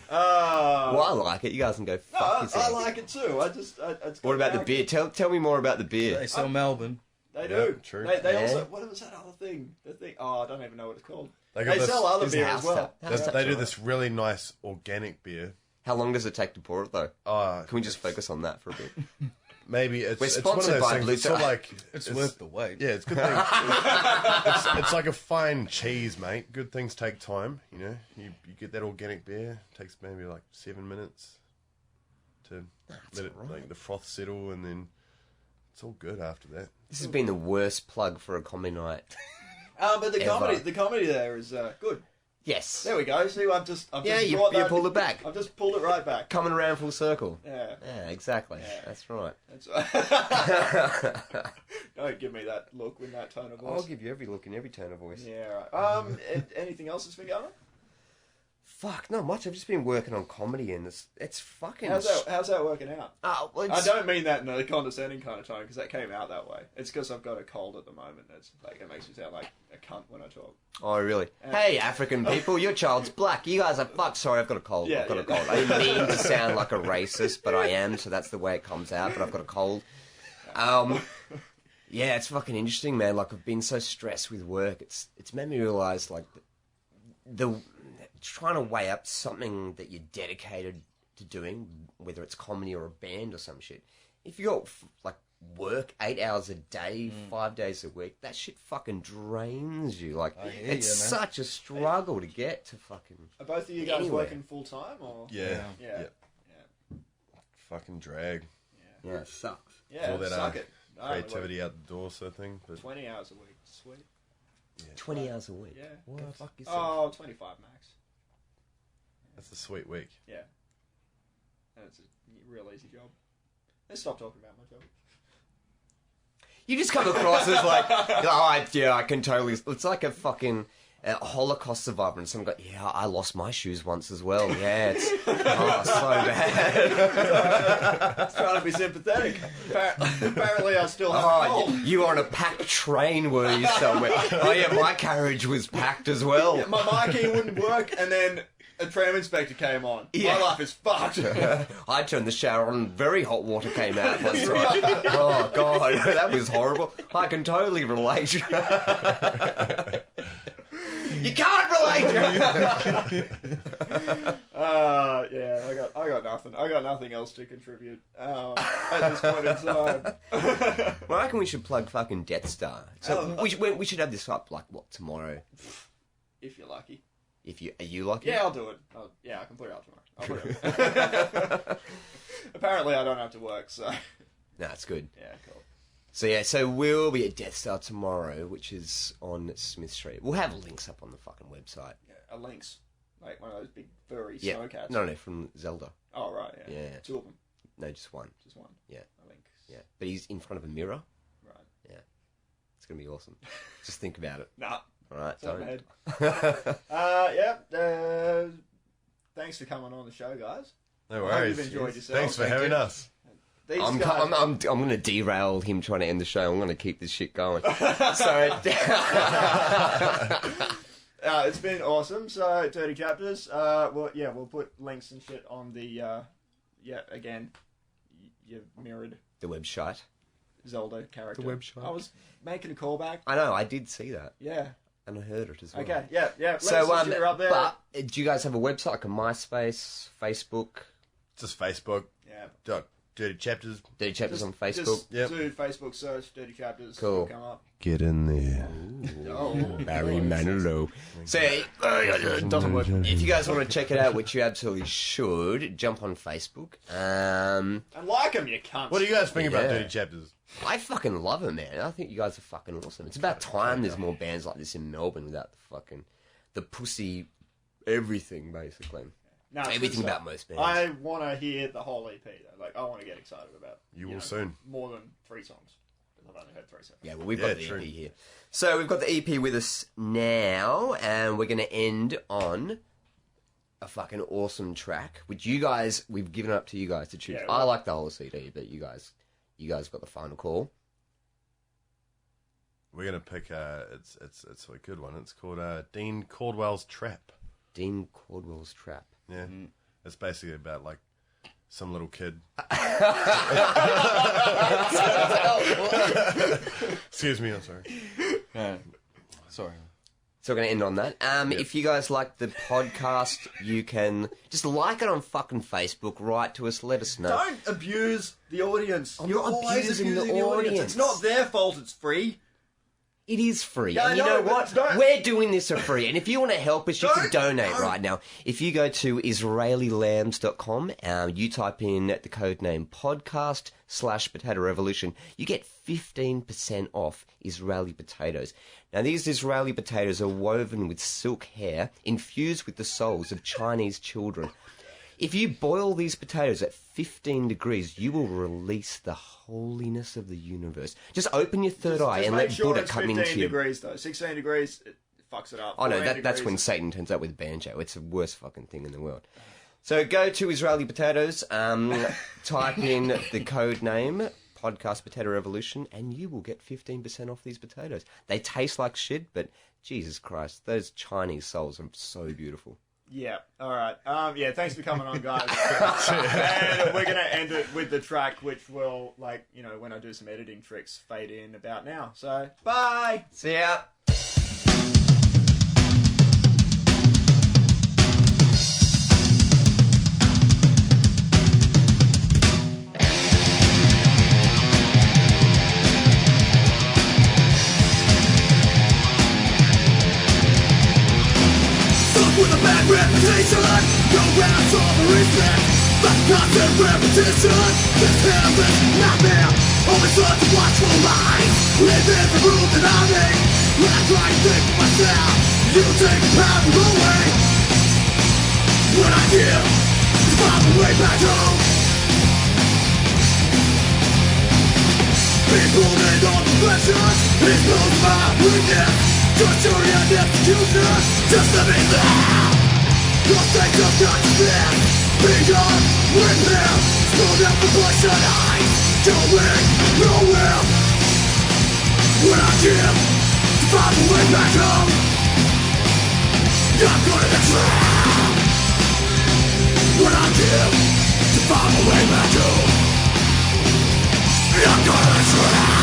Speaker 1: Well, I like it. You guys can go fuck
Speaker 2: I
Speaker 1: yourselves.
Speaker 2: like it too.
Speaker 1: What about the beer? Tell me more about the beer.
Speaker 4: They sell Melbourne.
Speaker 2: They do.
Speaker 3: True.
Speaker 2: They
Speaker 1: Yeah.
Speaker 2: also. What was that other thing? The thing. Oh, I don't even know what it's called.
Speaker 3: They got
Speaker 2: They
Speaker 3: this-
Speaker 2: sell other
Speaker 1: There's
Speaker 2: beer
Speaker 1: house
Speaker 2: as well.
Speaker 1: tap. House tap's
Speaker 3: They do
Speaker 1: alright.
Speaker 3: this really nice organic beer.
Speaker 1: How long does it take to pour it, though? Can we just focus on that for a bit?
Speaker 3: Maybe it's
Speaker 1: We're
Speaker 3: it's one of
Speaker 1: sponsored
Speaker 3: those
Speaker 1: by
Speaker 3: things.
Speaker 1: Blue
Speaker 3: It's sort of
Speaker 1: Tie.
Speaker 3: like
Speaker 4: It's worth the wait.
Speaker 3: Yeah, it's good things. It's like a fine cheese, mate. Good things take time. You know, you get that organic beer. Takes maybe like 7 minutes to let it like the froth settle, and then it's all good after that.
Speaker 1: This has been the worst plug for a comedy night.
Speaker 2: But the
Speaker 1: Ever.
Speaker 2: comedy there is good.
Speaker 1: Yes.
Speaker 2: There we go. See, I've just
Speaker 1: You
Speaker 2: brought that-
Speaker 1: pulled it back.
Speaker 2: I've just pulled it right back.
Speaker 1: Coming around full circle.
Speaker 2: Yeah.
Speaker 1: Yeah, exactly.
Speaker 2: Yeah.
Speaker 1: That's right.
Speaker 2: Don't give me that look with that tone of voice.
Speaker 1: I'll give you every look and every tone of voice.
Speaker 2: Yeah. Right. Anything else that's been going on?
Speaker 1: Fuck, not much. I've just been working on comedy, and it's fucking.
Speaker 2: How's that working out?
Speaker 1: Well,
Speaker 2: I don't mean that in a condescending kind of tone because that came out that way. It's because I've got a cold at the moment. It's like it makes me sound like a cunt when I talk.
Speaker 1: Oh, really? Hey, African people, your child's black. You guys are fucked. Sorry, I've got a cold.
Speaker 2: Yeah,
Speaker 1: I've got a
Speaker 2: yeah.
Speaker 1: cold. I didn't mean to sound like a racist, but I am, so that's the way it comes out. But I've got a cold. Yeah, it's fucking interesting, man. Like, I've been so stressed with work. It's made me realise, like, the trying to weigh up something that you're dedicated to doing, whether it's comedy or a band or some shit. If you got, like, work 8 hours a day, 5 days a week, that shit fucking drains you. Like,
Speaker 4: I hear
Speaker 1: it's
Speaker 4: you, man.
Speaker 1: such a struggle to get to fucking...
Speaker 2: Are both of you guys
Speaker 1: Anywhere.
Speaker 2: working full time or?
Speaker 3: Yeah,
Speaker 2: Yeah.
Speaker 3: Fucking drag.
Speaker 1: Yeah, it sucks.
Speaker 2: Yeah.
Speaker 3: All that
Speaker 2: Suck it. I only work
Speaker 3: creativity out the door, sort of thing. But
Speaker 2: 20 hours a week. Sweet.
Speaker 1: 20 hours a week.
Speaker 2: Yeah.
Speaker 1: Go fuck yourself.
Speaker 2: Oh, 25 max.
Speaker 3: that's a sweet week.
Speaker 2: Yeah. And it's a real easy job. Let's stop talking about my job.
Speaker 1: You just come across as like, I can totally... It's like a fucking Holocaust survivor, and someone go, yeah, I lost my shoes once as well. Yeah, it's so bad.
Speaker 2: I was trying to be sympathetic. Apparently I still have a cold.
Speaker 1: You were on a packed train, were you, somewhere? Oh, yeah, my carriage was packed as well.
Speaker 2: Yeah, my marquee wouldn't work, and then a tram inspector came on.
Speaker 1: Yeah.
Speaker 2: My life is fucked.
Speaker 1: I turned the shower on, very hot water came out one time. Oh, God, that was horrible. I can totally relate. You can't relate!
Speaker 2: Yeah, I got nothing. I got nothing else to contribute at this point in time.
Speaker 1: Well, I reckon we should plug fucking Death Star. So we should have this up, like, what, tomorrow?
Speaker 2: If you're lucky.
Speaker 1: Are you lucky?
Speaker 2: Yeah, I'll do it. I can put it out tomorrow. I'll put it out. Apparently I don't have to work, so...
Speaker 1: No, it's good.
Speaker 2: Yeah, cool.
Speaker 1: So we'll be at Death Star tomorrow, which is on Smith Street. We'll have links up on the fucking website.
Speaker 2: Yeah, a lynx. Like one of those big furry
Speaker 1: Yeah.
Speaker 2: snow cats.
Speaker 1: No, from Zelda.
Speaker 2: Oh, right, yeah.
Speaker 1: Yeah.
Speaker 2: Two of them.
Speaker 1: No, just one.
Speaker 2: Just one.
Speaker 1: Yeah.
Speaker 2: A lynx.
Speaker 1: Yeah. But he's in front of a mirror.
Speaker 2: Right.
Speaker 1: It's going to be awesome. Just think about it.
Speaker 2: Nah.
Speaker 1: All right,
Speaker 2: It's on my
Speaker 1: don't.
Speaker 2: head. Thanks for coming on the show, guys.
Speaker 3: No
Speaker 2: I hope
Speaker 3: worries.
Speaker 2: you've enjoyed yourself.
Speaker 3: Thanks for
Speaker 2: Thank
Speaker 3: having
Speaker 2: you.
Speaker 3: us.
Speaker 2: These
Speaker 1: I'm
Speaker 2: guys...
Speaker 1: going to derail him trying to end the show. I'm going to keep this shit going. So,
Speaker 2: it's been awesome. So, Dirty Chapters. We'll put links and shit on the, again, you mirrored
Speaker 1: the website.
Speaker 2: Zelda character.
Speaker 1: The website.
Speaker 2: I was making a callback.
Speaker 1: I know, I did see that.
Speaker 2: Yeah.
Speaker 1: And I heard it as well.
Speaker 2: Okay, yeah.
Speaker 1: So,
Speaker 2: You're up there.
Speaker 1: but do you guys have a website, like a MySpace, Facebook?
Speaker 3: Just Facebook.
Speaker 2: Yeah.
Speaker 3: Dirty Chapters.
Speaker 1: Dirty Chapters on Facebook?
Speaker 2: Just
Speaker 3: Yep.
Speaker 2: do Facebook search, Dirty Chapters.
Speaker 1: Cool.
Speaker 2: It'll come up.
Speaker 3: Get in there.
Speaker 2: Oh.
Speaker 1: Barry Manilow. So, it doesn't work. If you guys want to check it out, which you absolutely should, jump on Facebook.
Speaker 2: And like them, you cunts.
Speaker 3: What do you guys think about
Speaker 1: Yeah.
Speaker 3: Dirty Chapters?
Speaker 1: I fucking love it, man. I think you guys are fucking awesome. It's about time there's more bands like this in Melbourne without the pussy everything, basically.
Speaker 2: No, it's
Speaker 1: Everything
Speaker 2: good
Speaker 1: about
Speaker 2: stuff.
Speaker 1: most bands.
Speaker 2: I want to hear the whole EP, though. Like, I want to get excited about
Speaker 3: You will soon.
Speaker 2: more than 3 songs. Because I've only heard 3 songs.
Speaker 1: Yeah, well, we've
Speaker 3: Yeah,
Speaker 1: got the
Speaker 3: true.
Speaker 1: EP here. So we've got the EP with us now, and we're going to end on a fucking awesome track, which you guys, we've given up to you guys to choose.
Speaker 2: Yeah,
Speaker 1: I
Speaker 2: well-
Speaker 1: like the whole CD, but you guys got the final call.
Speaker 3: We're gonna pick it's a good one. It's called Dean Caldwell's Trap.
Speaker 1: Dean Caldwell's Trap.
Speaker 3: Yeah, it's basically about like some little kid. Excuse me, I'm sorry.
Speaker 4: Sorry.
Speaker 1: So we're going to end on that. If you guys like the podcast, you can just like it on fucking Facebook, write to us, let us know.
Speaker 2: Don't abuse the audience.
Speaker 1: I'm
Speaker 2: You're
Speaker 1: not
Speaker 2: always
Speaker 1: abusing
Speaker 2: abusing
Speaker 1: the
Speaker 2: the audience.
Speaker 1: audience.
Speaker 2: It's not their fault, it's free.
Speaker 1: It is free.
Speaker 2: Yeah,
Speaker 1: and you
Speaker 2: I know,
Speaker 1: know what?
Speaker 2: but don't-
Speaker 1: We're doing this for free. And if you want to help us, you can
Speaker 2: Don't-
Speaker 1: donate
Speaker 2: don't.
Speaker 1: right now. If you go to israelilambs.com, you type in the code name podcast/Potato Revolution, you get 15% off Israeli potatoes. Now, these Israeli potatoes are woven with silk hair, infused with the souls of Chinese children. If you boil these potatoes at 15 degrees, you will release the holiness of the universe. Just open your third eye
Speaker 2: Just
Speaker 1: and
Speaker 2: make
Speaker 1: let
Speaker 2: sure
Speaker 1: Buddha
Speaker 2: it's
Speaker 1: come
Speaker 2: 15
Speaker 1: into you.
Speaker 2: degrees, though. 16 degrees, it fucks it up.
Speaker 1: Oh no,
Speaker 2: 14
Speaker 1: that's when
Speaker 2: degrees,
Speaker 1: Satan turns up with banjo. It's the worst fucking thing in the world. So go to Israeli Potatoes, type in the code name, Podcast Potato Revolution, and you will get 15% off these potatoes. They taste like shit, but Jesus Christ, those Chinese souls are so beautiful.
Speaker 2: Yeah, alright. Yeah, thanks for coming on, guys. And we're going to end it with the track, which will, like, you know, when I do some editing tricks, fade in about now. So, bye!
Speaker 1: See ya!
Speaker 5: With a bad reputation, no grounds for respect. But constant repetition, this hellish nightmare. Always such a watchful line. Live in the room that I'm in. When I try to think of myself, you take power away. When I give, to find my way back home. Being pulled in on confession, it's built my weakness. Just jury and execution, just let me live. Your state of consciousness, beyond repair. Slow down the voice and eyes, going nowhere. When I give, to find my way back home, I'm going to the trap. When I give, to find my way back home, I'm going to the trap.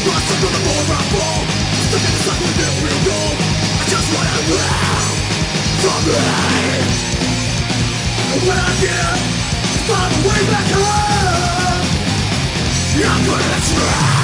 Speaker 5: Rushing to the more I fall. Stuck in the cycle with no real goal. I just wanna live from me. And when I get, find my way back home, I'm gonna try.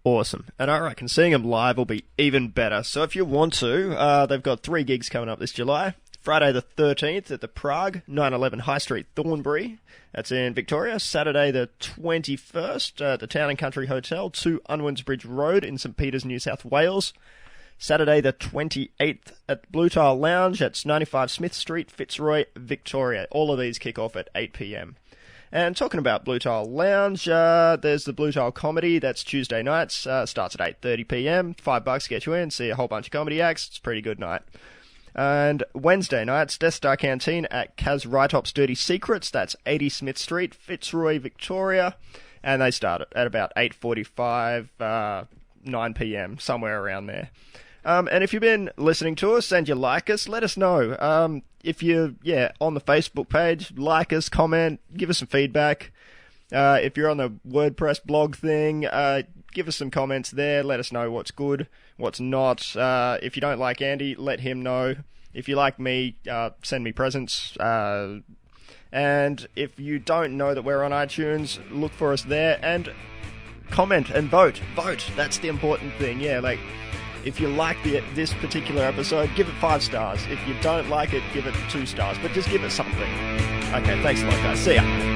Speaker 6: Awesome. And I reckon seeing them live will be even better. So if you want to, they've got 3 gigs coming up this July. Friday the 13th at the Prague, 911 High Street, Thornbury. That's in Victoria. Saturday the 21st at the Town and Country Hotel, 2 Unwinds Bridge Road in St Peters, New South Wales. Saturday the 28th at Blue Tile Lounge. That's 95 Smith Street, Fitzroy, Victoria. All of these kick off at 8 p.m. And talking about Blue Tile Lounge, there's the Blue Tile Comedy. That's Tuesday nights. Starts at 8:30 p.m. $5 to get you in. See a whole bunch of comedy acts. It's a pretty good night. And Wednesday nights, Death Star Canteen at Kaz Rytop's Dirty Secrets. That's 80 Smith Street, Fitzroy, Victoria. And they start at about 8:45, 9 p.m., somewhere around there. And if you've been listening to us and you like us, let us know. If you're, on the Facebook page, like us, comment, give us some feedback. If you're on the WordPress blog thing, give us some comments there. Let us know what's good, what's not. If you don't like Andy, let him know. If you like me, send me presents. And And if you don't know that we're on iTunes, look for us there and comment and vote. Vote. That's the important thing. Yeah, like if you like this particular episode, give it 5 stars. If you don't like it, give it 2 stars. But just give it something. Okay, thanks a lot, guys. See ya.